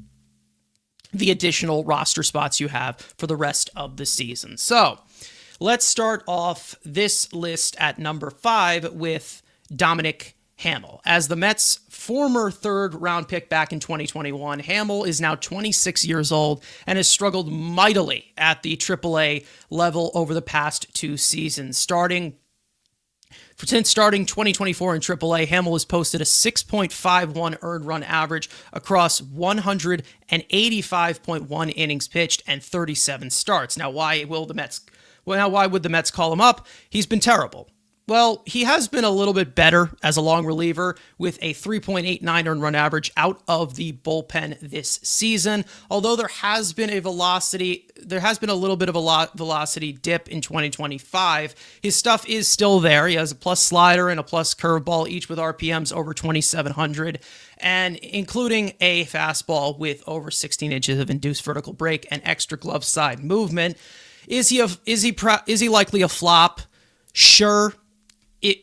the additional roster spots you have for the rest of the season. So let's start off this list at number 5 with Dominic Hamel. As the Mets' former third-round pick back in 2021, Hamel is now 26 years old and has struggled mightily at the AAA level over the past 2 seasons, starting Since starting 2024 in AAA, Hamill has posted a 6.51 earned run average across 185.1 innings pitched and 37 starts. Now, why would the Mets call him up? He's been terrible. Well, he has been a little bit better as a long reliever with a 3.89 earned run average out of the bullpen this season. Although there has been a little bit of a velocity dip in 2025. His stuff is still there. He has a plus slider and a plus curveball, each with RPMs over 2,700, and including a fastball with over 16 inches of induced vertical break and extra glove side movement. Is he likely a flop? Sure.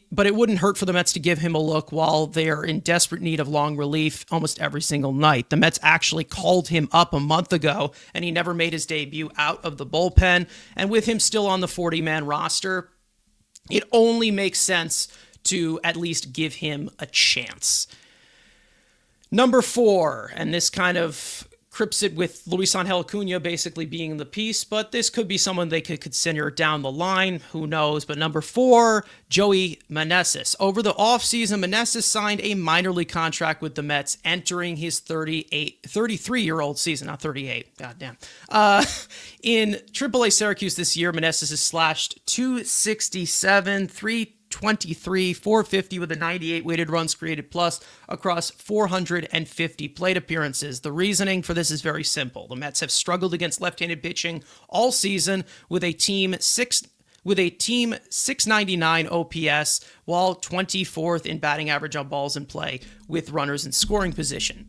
But it wouldn't hurt for the Mets to give him a look while they're in desperate need of long relief almost every single night. The Mets actually called him up a month ago, and he never made his debut out of the bullpen. And with him still on the 40-man roster, it only makes sense to at least give him a chance. Number 4, and this kind of crypts it with Luis Angel Acuna basically being the piece, but this could be someone they could consider down the line. Who knows? But number 4, Joey Meneses. Over the offseason, Meneses signed a minor league contract with the Mets, entering his 33-year-old season, not 38. Goddamn. In AAA Syracuse this year, Meneses has slashed 267, 323, 450 with a 98 weighted runs created plus across 450 plate appearances. The reasoning for this is very simple. The Mets have struggled against left-handed pitching all season with a team 699 OPS, while 24th in batting average on balls in play with runners in scoring position.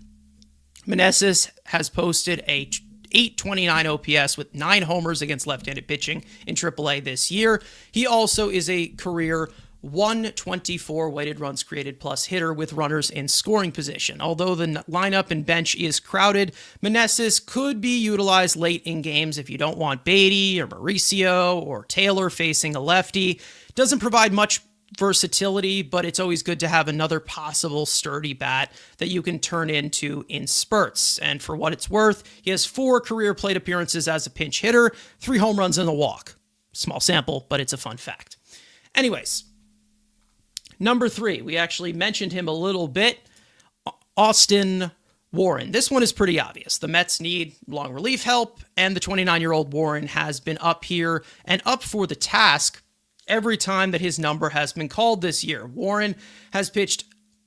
Meneses has posted a 829 OPS with 9 homers against left-handed pitching in AAA this year. He also is a career 124 weighted runs created plus hitter with runners in scoring position. Although the lineup and bench is crowded, Meneses could be utilized late in games if you don't want Beatty or Mauricio or Taylor facing a lefty. Doesn't provide much versatility, but it's always good to have another possible sturdy bat that you can turn into in spurts. And for what it's worth, he has 4 career plate appearances as a pinch hitter, 3 home runs and a walk. Small sample, but it's a fun fact. Anyways, number 3, we actually mentioned him a little bit, Austin Warren. This one is pretty obvious. The Mets need long relief help, and the 29-year-old Warren has been up here and up for the task every time that his number has been called this year. Warren has pitched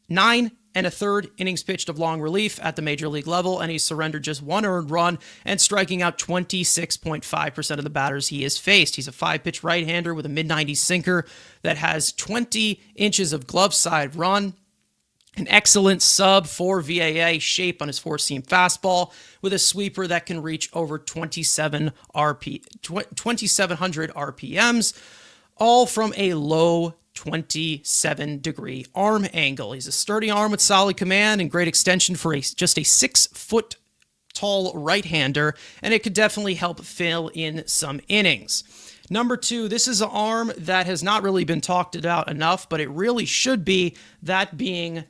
9 1/3 innings pitched of long relief at the major league level, and he's surrendered just 1 earned run and striking out 26.5% of the batters he has faced. He's a 5-pitch right-hander with a mid-90s sinker that has 20 inches of glove side run, an excellent sub-4 VAA shape on his 4-seam fastball with a sweeper that can reach over 2,700 RPMs, all from a low 27-degree arm angle. He's a sturdy arm with solid command and great extension for just a 6-foot-tall right-hander, and it could definitely help fill in some innings. Number 2, this is an arm that has not really been talked about enough, but it really should be, that being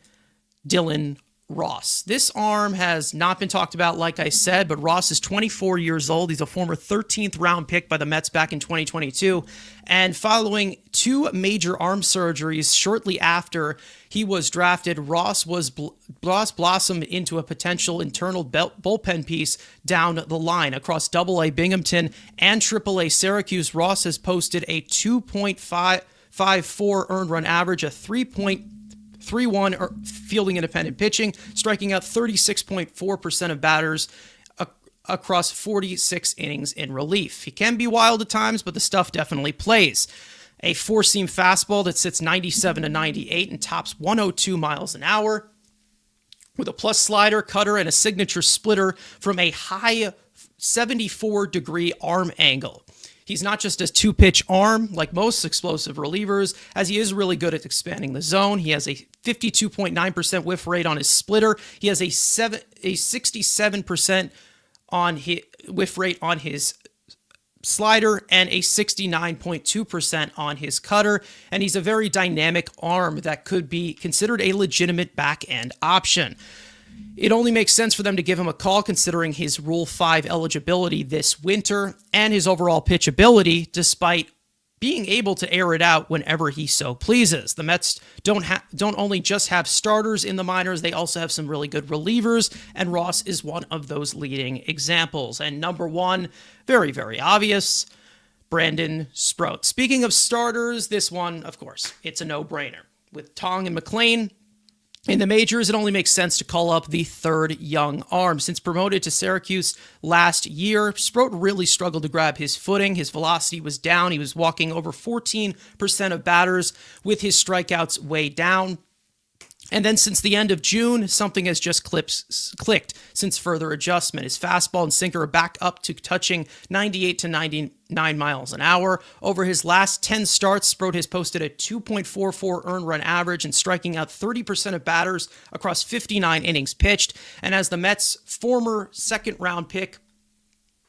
Dylan Ross. This arm has not been talked about, like I said, but Ross is 24 years old. He's a former 13th round pick by the Mets back in 2022. And following 2 major arm surgeries shortly after he was drafted, Ross blossomed into a potential internal bullpen piece down the line. Across AA Binghamton and AAA Syracuse, Ross has posted a 2.54 earned run average, a 3.31 fielding independent pitching, striking out 36.4% of batters across 46 innings in relief. He can be wild at times, but the stuff definitely plays. A 4-seam fastball that sits 97 to 98 and tops 102 miles an hour, with a plus slider, cutter, and a signature splitter from a high 74-degree arm angle. He's not just a 2-pitch arm like most explosive relievers, as he is really good at expanding the zone. He has a 52.9% whiff rate on his splitter. He has a 67% whiff rate on his slider and a 69.2% on his cutter. And he's a very dynamic arm that could be considered a legitimate back-end option. It only makes sense for them to give him a call considering his Rule 5 eligibility this winter and his overall pitchability, despite being able to air it out whenever he so pleases. The Mets don't only just have starters in the minors, they also have some really good relievers, and Ross is one of those leading examples. And number one, very, very obvious, Brandon Sproat. Speaking of starters, this one, of course, it's a no-brainer. With Tong and McLean in the majors, it only makes sense to call up the third young arm. Since promoted to Syracuse last year, Sproat really struggled to grab his footing. His velocity was down. He was walking over 14% of batters with his strikeouts way down. And then since the end of June, something has just clicked since further adjustment. His fastball and sinker are back up to touching 98 to 99 miles an hour. Over his last 10 starts, Sproat has posted a 2.44 earned run average and striking out 30% of batters across 59 innings pitched. And as the Mets' former second-round pick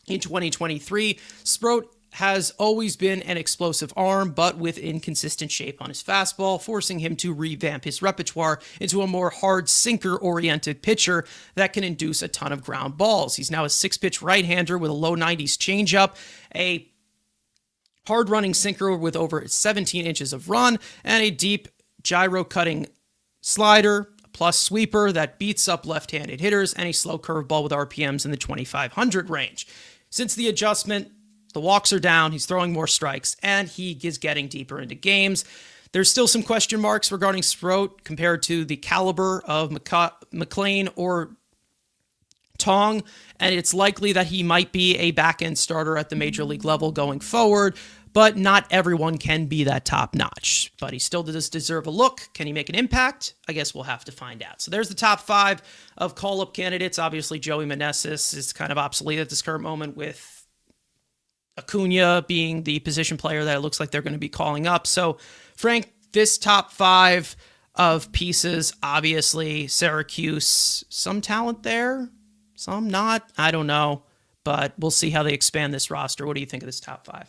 in 2023, Sproat has always been an explosive arm, but with inconsistent shape on his fastball, forcing him to revamp his repertoire into a more hard sinker-oriented pitcher that can induce a ton of ground balls. He's now a 6-pitch right-hander with a low 90s changeup, a hard-running sinker with over 17 inches of run, and a deep gyro-cutting slider, plus sweeper that beats up left-handed hitters, and a slow curveball with RPMs in the 2,500 range. Since the adjustment, the walks are down, he's throwing more strikes, and he is getting deeper into games. There's still some question marks regarding Sproat compared to the caliber of McLean or Tong, and it's likely that he might be a back-end starter at the major league level going forward, but not everyone can be that top-notch. But he still does deserve a look. Can he make an impact? I guess we'll have to find out. So there's the top 5 of call-up candidates. Obviously, Joey Meneses is kind of obsolete at this current moment, with Acuna being the position player that it looks like they're going to be calling up. So, Frank, this top 5 of pieces, obviously, Syracuse, some talent there, some not. I don't know, but we'll see how they expand this roster. What do you think of this top 5?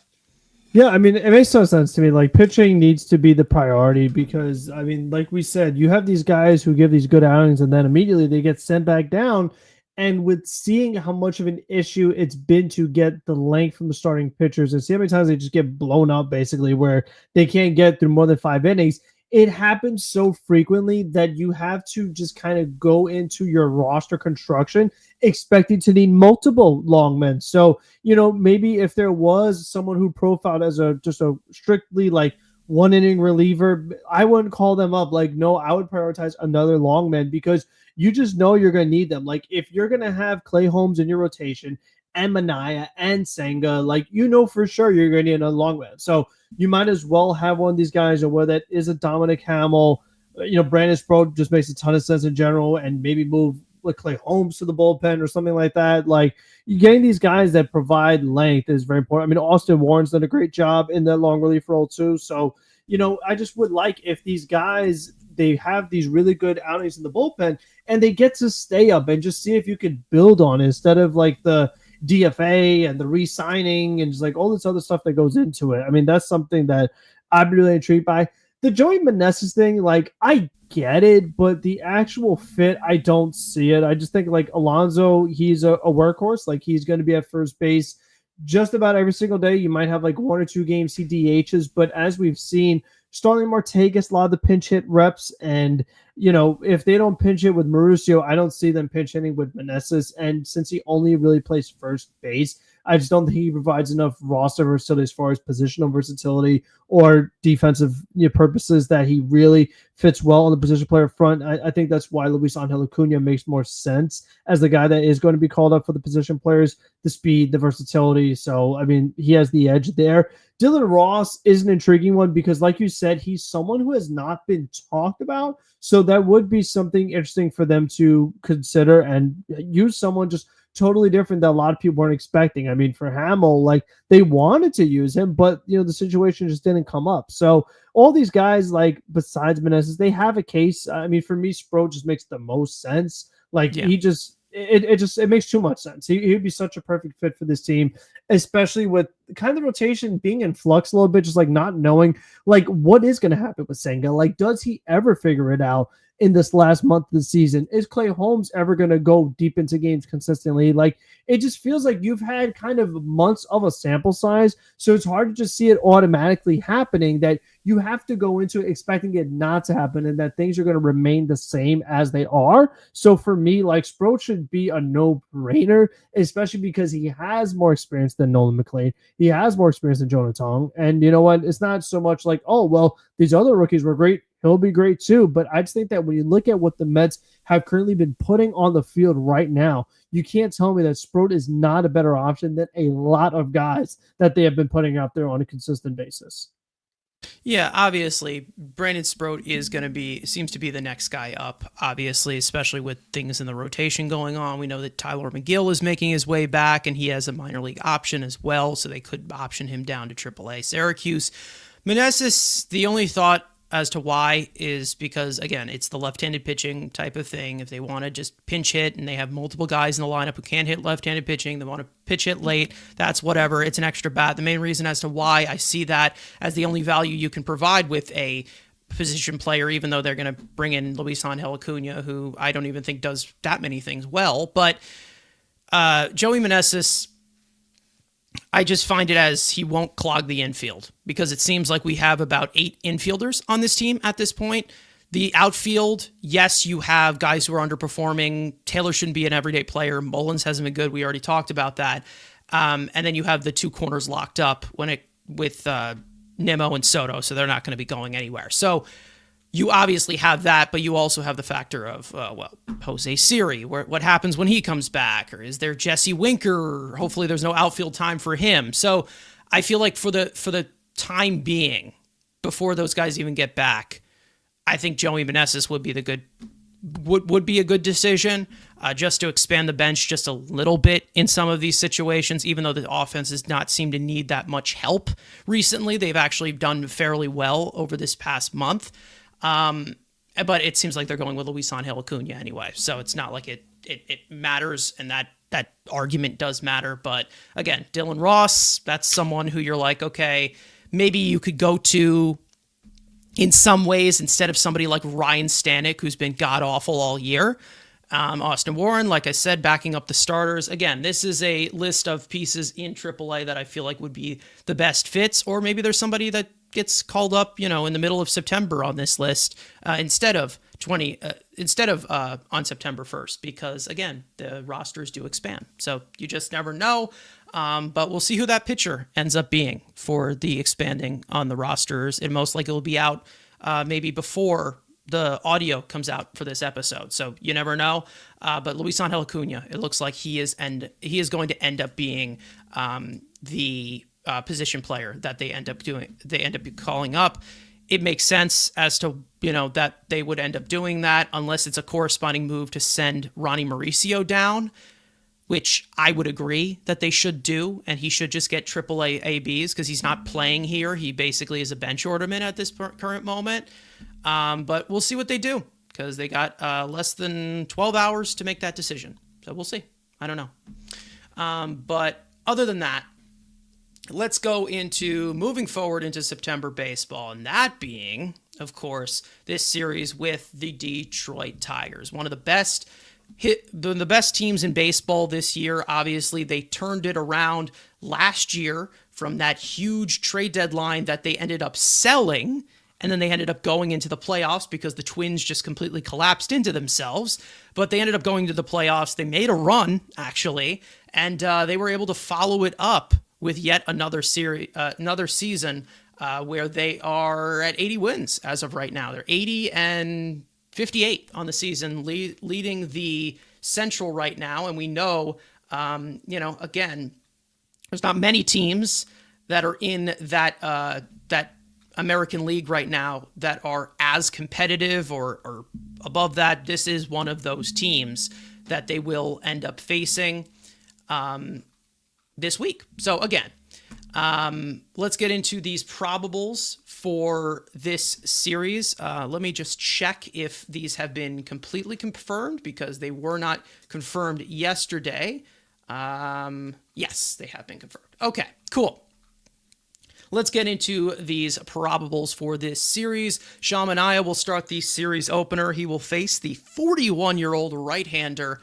Yeah, I mean, it makes no sense to me. Like, pitching needs to be the priority because, I mean, like we said, you have these guys who give these good outings and then immediately they get sent back down. And with seeing how much of an issue it's been to get the length from the starting pitchers and see how many times they just get blown up, basically, where they can't get through more than 5 innings, it happens so frequently that you have to just kind of go into your roster construction expecting to need multiple long men. So, maybe if there was someone who profiled as just a strictly like 1-inning reliever, I wouldn't call them up. Like, no, I would prioritize another long man because you just know you're going to need them. Like, if you're going to have Clay Holmes in your rotation and Manaea and Senga, like, for sure you're going to need another long man. So you might as well have one of these guys, or whether that is a Dominic Hamill, Brandon Sproat just makes a ton of sense in general, and maybe move like Clay Holmes to the bullpen or something like that. Like, you getting these guys that provide length is very important. I mean, Austin Warren's done a great job in that long relief role too. So, I just would like if these guys, they have these really good outings in the bullpen and they get to stay up and just see if you could build on it instead of like the DFA and the re-signing and just like all this other stuff that goes into it. I mean, that's something that I'm really intrigued by. The Joey Meneses thing, like, I get it, but the actual fit, I don't see it. I just think like Alonso, he's a workhorse. Like, he's going to be at first base just about every single day. You might have like 1 or 2 games he DHs, but as we've seen, Starling Marte gets a lot of the pinch hit reps, and if they don't pinch hit with Mauricio, I don't see them pinch hitting with Meneses. And since he only really plays first base, I just don't think he provides enough roster versatility as far as positional versatility or defensive purposes that he really fits well on the position player front. I think that's why Luis Angel Acuna makes more sense as the guy that is going to be called up for the position players, the speed, the versatility. So, I mean, he has the edge there. Dylan Ross is an intriguing one because, like you said, he's someone who has not been talked about. So that would be something interesting for them to consider and use someone just totally different that a lot of people weren't expecting. I mean, for Hamill, like, they wanted to use him, but the situation just didn't come up. So all these guys, like, besides Meneses, they have a case. I mean, for me, Sproat just makes the most sense. Like, he just it makes too much sense. He would be such a perfect fit for this team. especially with kind of the rotation being in flux a little bit, just like not knowing like what is going to happen with Senga. Like, does he ever figure it out in this last month of the season? Is Clay Holmes ever going to go deep into games consistently? Like, it just feels like you've had kind of months of a sample size, so it's hard to just see it automatically happening, that you have to go into expecting it not to happen and that things are going to remain the same as they are. So for me, like, Sproat should be a no-brainer, especially because he has more experience than Nolan McLean. He has more experience than Jonah Tong. And you know what? It's not so much like, oh, well, these other rookies were great, he'll be great too. But I just think that when you look at what the Mets have currently been putting on the field right now, you can't tell me that Sproat is not a better option than a lot of guys that they have been putting out there on a consistent basis. Yeah, obviously, Brandon Sproat seems to be the next guy up, obviously, especially with things in the rotation going on. We know that Tyler McGill is making his way back, and he has a minor league option as well, so they could option him down to AAA Syracuse. Meneses, the only thought as to why is because, again, it's the left-handed pitching type of thing. If they want to just pinch hit and they have multiple guys in the lineup who can't hit left-handed pitching, they want to pitch hit late, that's whatever. It's an extra bat. The main reason as to why I see that as the only value you can provide with a position player, even though they're going to bring in Luis Angel Acuna, who I don't even think does that many things well. But Joey Meneses, I just find it as he won't clog the infield, because it seems like we have about 8 infielders on this team at this point. The outfield, yes, you have guys who are underperforming. Taylor shouldn't be an everyday player. Mullins hasn't been good. We already talked about that. And then you have the 2 corners locked up with Nimmo and Soto, so they're not going to be going anywhere. So you obviously have that, but you also have the factor of, Jose Siri. What happens when he comes back? Or is there Jesse Winker? Hopefully there's no outfield time for him. So I feel like for the time being, before those guys even get back, I think Joey Meneses would be a good decision, just to expand the bench just a little bit in some of these situations, even though the offense does not seem to need that much help recently. They've actually done fairly well over this past month. But it seems like they're going with Luis Angel Acuna anyway, so it's not like it matters, and that argument does matter. But again, Dylan Ross, that's someone who you're like, okay, maybe you could go to in some ways instead of somebody like Ryan Stanek, who's been god-awful all year. Austin Warren, like I said, backing up the starters. Again, this is a list of pieces in AAA that I feel like would be the best fits, or maybe there's somebody that gets called up, in the middle of September on this list instead of on September 1st, because again, the rosters do expand. So you just never know. But we'll see who that pitcher ends up being for the expanding on the rosters. And most likely will be out maybe before the audio comes out for this episode. So you never know. But Luis Angel Acuna, it looks like he is going to end up being the position player that they end up calling up. It makes sense as to, that they would end up doing that, unless it's a corresponding move to send Ronnie Mauricio down, which I would agree that they should do, and he should just get AAA ABs because he's not playing here. He basically is a bench ornament at this current moment. But we'll see what they do, because they got less than 12 hours to make that decision. So we'll see. I don't know. But other than that, let's go into moving forward into September baseball, and that being, of course, this series with the Detroit Tigers, one of the best teams in baseball this year. Obviously, they turned it around last year from that huge trade deadline that they ended up selling, and then they ended up going into the playoffs because the Twins just completely collapsed into themselves. But they ended up going to the playoffs. They made a run, actually, and they were able to follow it up with yet another season where they are at 80 wins as of right now. They're 80 and 58 on the season, leading the Central right now. And we know, again, there's not many teams that are in that American League right now that are as competitive or above that. This is one of those teams that they will end up facing this week. So again, let's get into these probables for this series. Let me just check if these have been completely confirmed, because they were not confirmed yesterday. Yes, they have been confirmed. Okay, cool. Let's get into these probables for this series. Sean Manaea will start the series opener. He will face the 41-year-old right-hander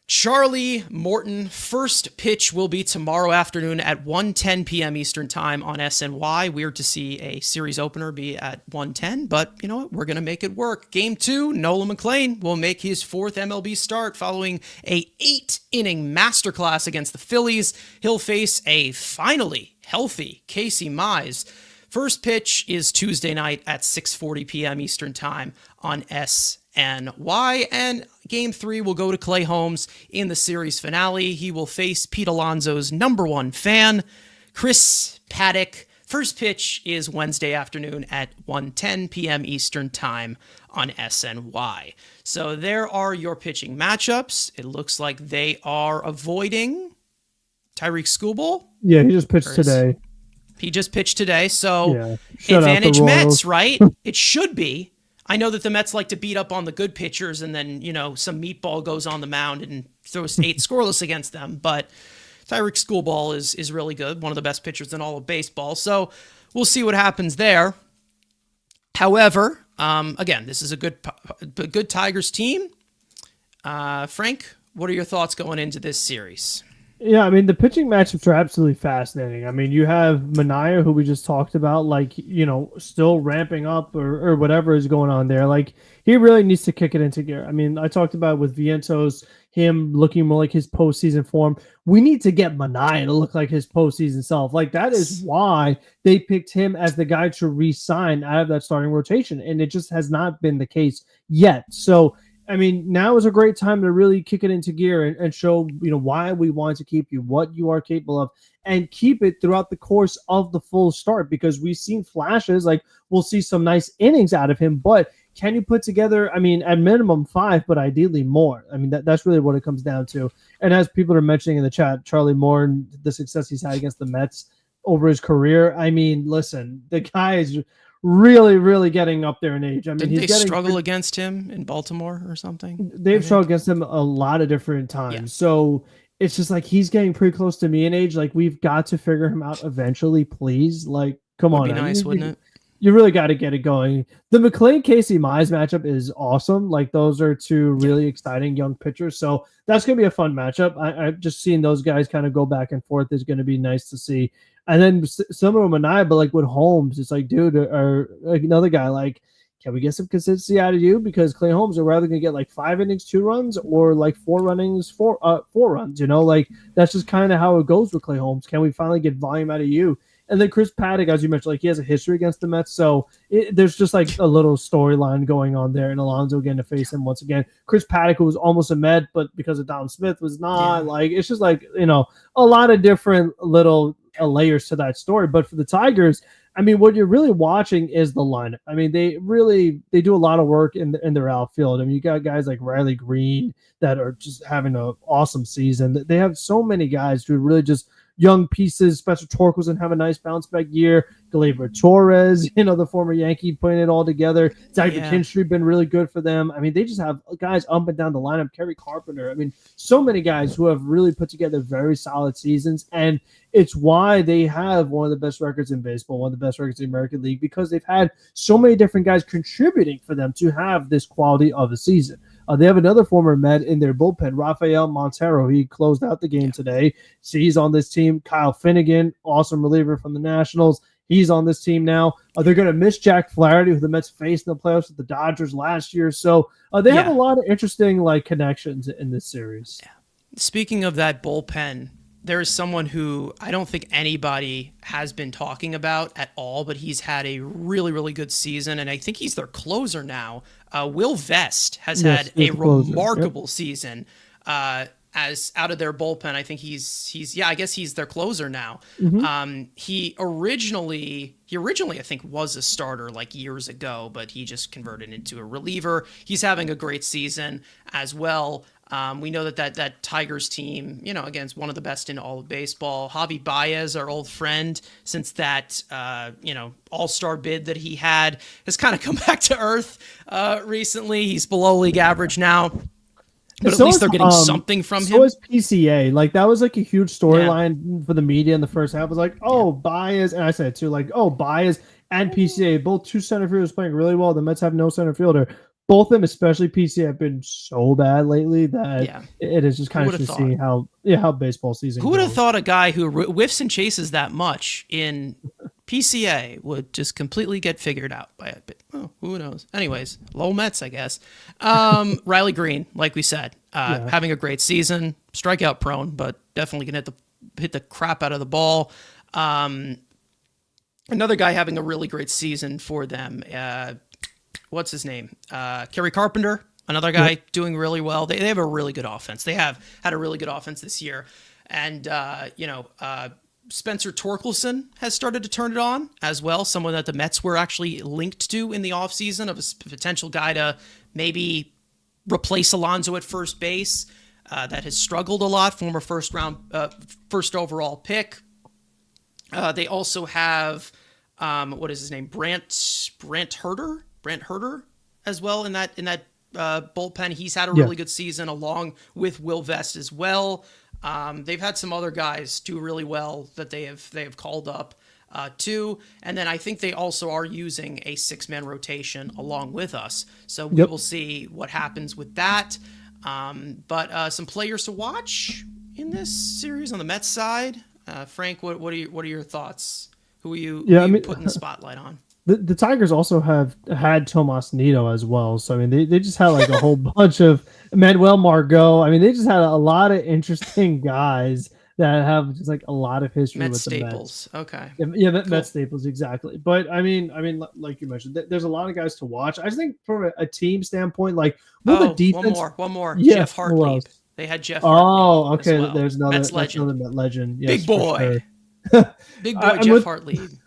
Charlie Morton. First pitch will be tomorrow afternoon at 1:10 p.m. Eastern Time on SNY. Weird to see a series opener be at 1:10, but you know what? We're going to make it work. Game 2, Nolan McLean will make his 4th MLB start following a 8-inning masterclass against the Phillies. He'll face a finally healthy Casey Mize. First pitch is Tuesday night at 6:40 p.m. Eastern Time on SNY, and Game 3 will go to Clay Holmes in the series finale. He will face Pete Alonso's #1 fan, Chris Paddock. First pitch is Wednesday afternoon at 1:10 p.m. Eastern Time on SNY. So there are your pitching matchups. It looks like they are avoiding Tyreek Skubal. Yeah, he just pitched today. He just pitched today, so yeah. advantage Mets, right? It should be. I know that the Mets like to beat up on the good pitchers, and then, you know, some meatball goes on the mound and throws 8 scoreless against them. But Tyreek Skubal is really good, one of the best pitchers in all of baseball. So we'll see what happens there. However, again, this is a good Tigers team. Frank, what are your thoughts going into this series? Yeah, I mean, the pitching matchups are absolutely fascinating. I mean, you have Manaea, who we just talked about, like, you know, still ramping up or whatever is going on there. Like, he really needs to kick it into gear. I mean, I talked about with Vientos, him looking more like his postseason form. We need to get Manaea to look like his postseason self. Like, that is why they picked him as the guy to re-sign out of that starting rotation. And it just has not been the case yet. So, I mean, now is a great time to really kick it into gear and show, you know, why we want to keep you, what you are capable of, and keep it throughout the course of the full start, because we've seen flashes. Like, we'll see some nice innings out of him, but can you put together, I mean, at minimum 5, but ideally more? I mean, that's really what it comes down to. And as people are mentioning in the chat, Charlie Moore and the success he's had against the Mets over his career. I mean, listen, the guy is really getting up there in age. I mean, did they struggle against him in Baltimore or something? They've struggled against him a lot of different times. Yeah. So it's just like he's getting pretty close to me in age. Like, we've got to figure him out eventually, please. Like, come on. Would be nice, wouldn't it? You really got to get it going. The McLean-Casey Mize matchup is awesome. Like, those are 2 really exciting young pitchers. So that's going to be a fun matchup. I've just seen those guys kind of go back and forth is going to be nice to see. And then similar to Manaea, but like with Holmes, it's like, dude, or like another guy, like, can we get some consistency out of you? Because Clay Holmes are rather going to get like 5 innings, 2 runs, or like 4 runnings, 4 runs, you know, like that's just kind of how it goes with Clay Holmes. Can we finally get volume out of you? And then Chris Paddock, as you mentioned, like, he has a history against the Mets. So there's just like a little storyline going on there. And Alonso getting to face him once again. Chris Paddock, who was almost a Met, but because of Dom Smith was not. Like, it's just like, you know, a lot of different little layers to that story. But for the Tigers, I mean, what you're really watching is the lineup. I mean, they do a lot of work in their outfield. I mean, you got guys like Riley Green that are just having an awesome season. They have so many guys who really just young pieces. Spencer Torkelson and have a nice bounce back year. Gleyber Torres, you know, the former Yankee, putting it all together. Zach McKinstry been really good for them. I mean, they just have guys up and down the lineup. Kerry Carpenter. I mean, so many guys who have really put together very solid seasons, and it's why they have one of the best records in baseball, one of the best records in the American League, because they've had so many different guys contributing for them to have this quality of a season. They have another former Met in their bullpen, Rafael Montero. He closed out the game today. So he's on this team. Kyle Finnegan, awesome reliever from the Nationals. He's on this team now. They're going to miss Jack Flaherty, who the Mets faced in the playoffs with the Dodgers last year. So they have a lot of interesting like connections in this series. Yeah. Speaking of that bullpen, there is someone who I don't think anybody has been talking about at all, but he's had a really good season, and I think he's their closer now. Will Vest has had a remarkable season as out of their bullpen. I think I guess he's their closer now. Mm-hmm. He originally I think was a starter like years ago, but he just converted into a reliever. He's having a great season as well. We know that Tigers team, you know, again, is one of the best in all of baseball. Javi Baez, our old friend, since that, all-star bid that he had, has kind of come back to earth recently. He's below league average now. but at So least is they're getting something from so him. is PCA. Like that was like a huge Yeah, storyline for the media in the first half. It was like, yeah. oh, Baez, and I said it too, like, oh, Baez and PCA, both two center fielders playing really well. The Mets have no center fielder. Both of them, especially PCA, have been so bad lately that Yeah. it is just Who kind of would have interesting thought? seeing how baseball season Who would have goes. thought a guy who whiffs and chases that much in PCA would just completely get figured out by it? But who knows? Anyways, low Mets, I guess. Riley Green, like we said, Yeah. having a great season, strikeout prone, but definitely can hit the crap out of the ball. Another guy having a really great season for them. What's his name? Kerry Carpenter, another guy Yep. doing really well. They have a really good offense. They have had a really good offense this year. And, Spencer Torkelson has started to turn it on as well. Someone that the Mets were actually linked to in the offseason of a potential guy to maybe replace Alonso at first base. That has struggled a lot. Former first overall pick. They also have, what is his name? Brant Herder as well in that bullpen. He's had a Yeah. really good season along with Will Vest as well. They've had some other guys do really well that they have called up too, and then I think they also are using a 6-man rotation along with us. So we Yep. will see what happens with that. But some players to watch in this series on the Mets side. Frank, what are your thoughts? Who are you Yeah. I mean, putting the spotlight on? the Tigers also have had Tomas Nido as well. So I mean, they just had like a whole bunch of Manuel Margot. I mean, they just had a lot of interesting guys that have just like a lot of history Met with the Mets. staples. Okay, Yeah, Met cool. Staples exactly. But like you mentioned, there's a lot of guys to watch. I just think from a team standpoint, like, will the Oh, defense? one more. Yeah. Jeff Who Hartlieb. else? They had Jeff Hartlieb Oh, as okay. well. There's another. Mets That's another legend. Met legend. Yes, Big for boy. sure. Big boy I'm Jeff with Hartlieb.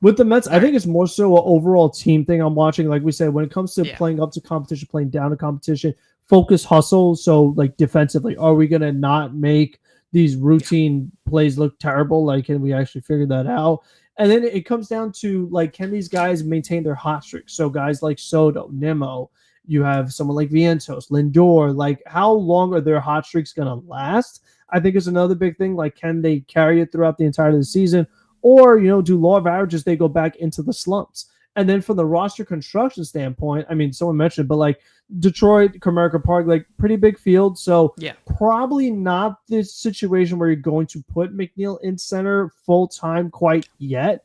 with the Mets. All I right. think it's more so an overall team thing. I'm watching. Like we said, when it comes to Yeah. playing up to competition, playing down to competition, focus, hustle. So like defensively, are we gonna not make these Yeah. routine plays look terrible? Like, can we actually figure that out? And then it comes down to like, can these guys maintain their hot streak? So guys like Soto, Nimmo, you have someone like Vientos, Lindor. Like, how long are their hot streaks gonna last? I think is another big thing. Like, can they carry it throughout the entirety of the season? Or, do law of averages, they go back into the slumps. And then from the roster construction standpoint, I mean, someone mentioned, but like Detroit, Comerica Park, like pretty big field. So Yeah. probably not this situation where you're going to put McNeil in center full time quite yet.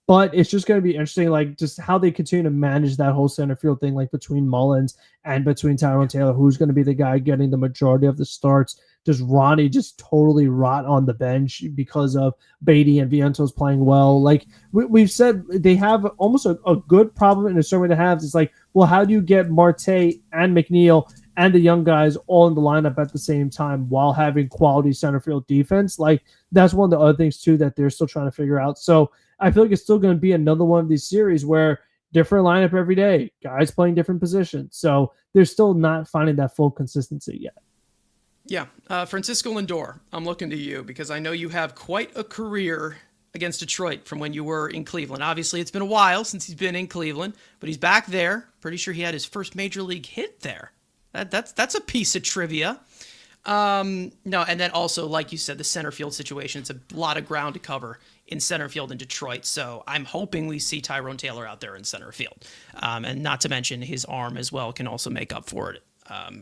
But it's just going to be interesting, like just how they continue to manage that whole center field thing, like between Mullins and between Tyrone Taylor, who's going to be the guy getting the majority of the starts. Does Ronnie just totally rot on the bench because of Beatty and Vientos playing well? Like we've said, they have almost a good problem in a certain way to have. It's like, well, how do you get Marte and McNeil and the young guys all in the lineup at the same time while having quality center field defense? Like, that's one of the other things too that they're still trying to figure out. So I feel like it's still going to be another one of these series where different lineup every day, guys playing different positions. So they're still not finding that full consistency yet. Yeah. Francisco Lindor, I'm looking to you because I know you have quite a career against Detroit from when you were in Cleveland. Obviously, it's been a while since he's been in Cleveland, but he's back there. Pretty sure he had his first major league hit there. That's a piece of trivia. No, and then also, like you said, the center field situation. It's a lot of ground to cover in center field in Detroit. So I'm hoping we see Tyrone Taylor out there in center field. And not to mention his arm as well can also make up for it.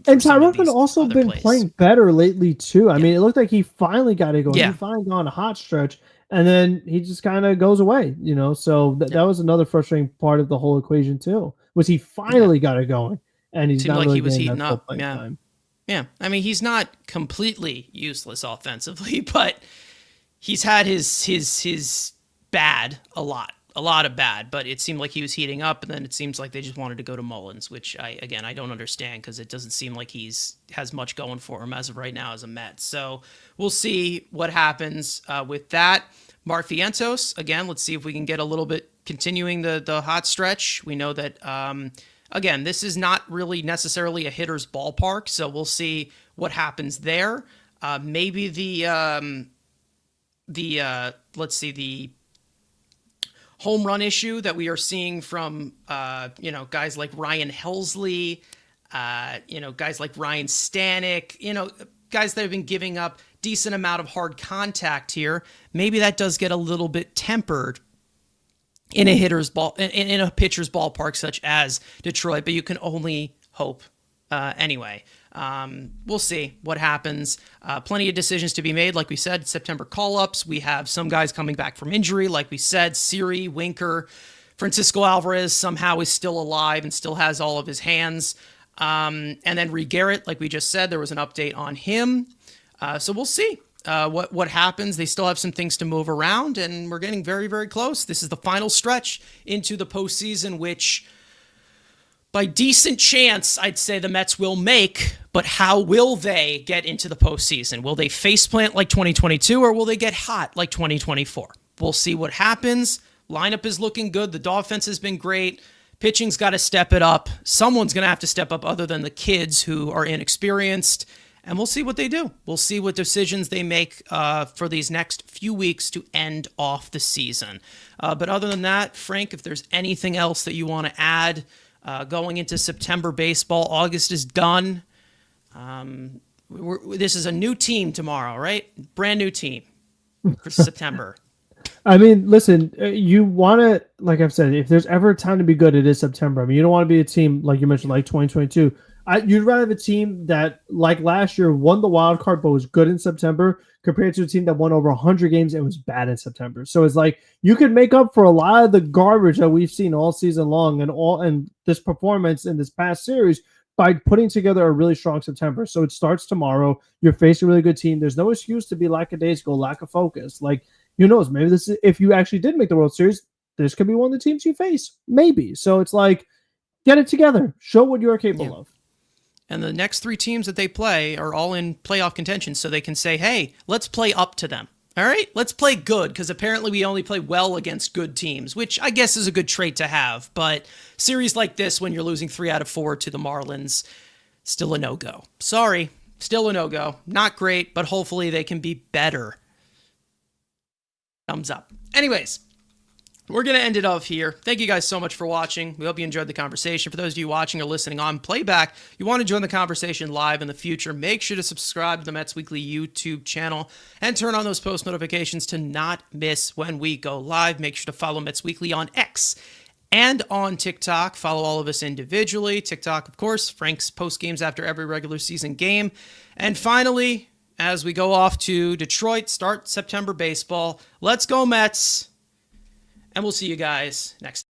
And Tyrone has also been playing better lately too. I mean, it looked like he finally got it going. Yeah. He finally got on a hot stretch, and then he just kind of goes away. So that was another frustrating part of the whole equation too. Was he finally got it going, and he's Seemed not like really he was getting heating that full up. playing Yeah. time. Yeah. I mean, he's not completely useless offensively, but he's had his bad a lot of bad, but it seemed like he was heating up, and then it seems like they just wanted to go to Mullins, which I don't understand because it doesn't seem like has much going for him as of right now as a Met. So we'll see what happens with that. Mark Vientos, again, let's see if we can get a little bit continuing the hot stretch. We know that, again, this is not really necessarily a hitter's ballpark, so we'll see what happens there. Maybe the home run issue that we are seeing from guys like Ryan Helsley Guys like Ryan Stanek, guys that have been giving up decent amount of hard contact here. Maybe that does get a little bit tempered in a pitcher's ballpark such as Detroit, but you can only hope. Anyway, we'll see what happens. Plenty of decisions to be made. Like we said, September call-ups. We have some guys coming back from injury. Like we said, Siri, Winker, Francisco Alvarez somehow is still alive and still has all of his hands. And then Reed Garrett, like we just said, there was an update on him. So we'll see what happens. They still have some things to move around, and we're getting very, very close. This is the final stretch into the postseason, which by decent chance, I'd say the Mets will make, but how will they get into the postseason? Will they faceplant like 2022, or will they get hot like 2024? We'll see what happens. Lineup is looking good. The offense has been great. Pitching's got to step it up. Someone's going to have to step up other than the kids who are inexperienced, and we'll see what they do. We'll see what decisions they make for these next few weeks to end off the season. But other than that, Frank, if there's anything else that you want to add, going into September baseball, August is done. This is a new team tomorrow, right? Brand new team for September. I mean, listen, you want to, like I've said, if there's ever a time to be good, it is September. I mean, you don't want to be a team, like you mentioned, like 2022. You'd rather have a team that, like last year, won the wild card but was good in September compared to a team that won over 100 games and was bad in September. So it's like you could make up for a lot of the garbage that we've seen all season long and this performance in this past series by putting together a really strong September. So it starts tomorrow. You're facing a really good team. There's no excuse to be lackadaisical, lack of focus. Like, who knows? Maybe this is, if you actually did make the World Series, this could be one of the teams you face. Maybe. So it's like, get it together. Show what you are capable of. And the next three teams that they play are all in playoff contention, so they can say, hey, let's play up to them. All right? Let's play good, because apparently we only play well against good teams, which I guess is a good trait to have. But series like this, when you're losing 3 out of 4 to the Marlins, still a no-go. Sorry, still a no-go. Not great, but hopefully they can be better. Thumbs up. Anyways, we're going to end it off here. Thank you guys so much for watching. We hope you enjoyed the conversation. For those of you watching or listening on playback, you want to join the conversation live in the future, make sure to subscribe to the Mets Weekly YouTube channel and turn on those post notifications to not miss when we go live. Make sure to follow Mets Weekly on X and on TikTok. Follow all of us individually. TikTok, of course, Frank's post games after every regular season game. And finally, as we go off to Detroit, start September baseball. Let's go Mets. And we'll see you guys next time.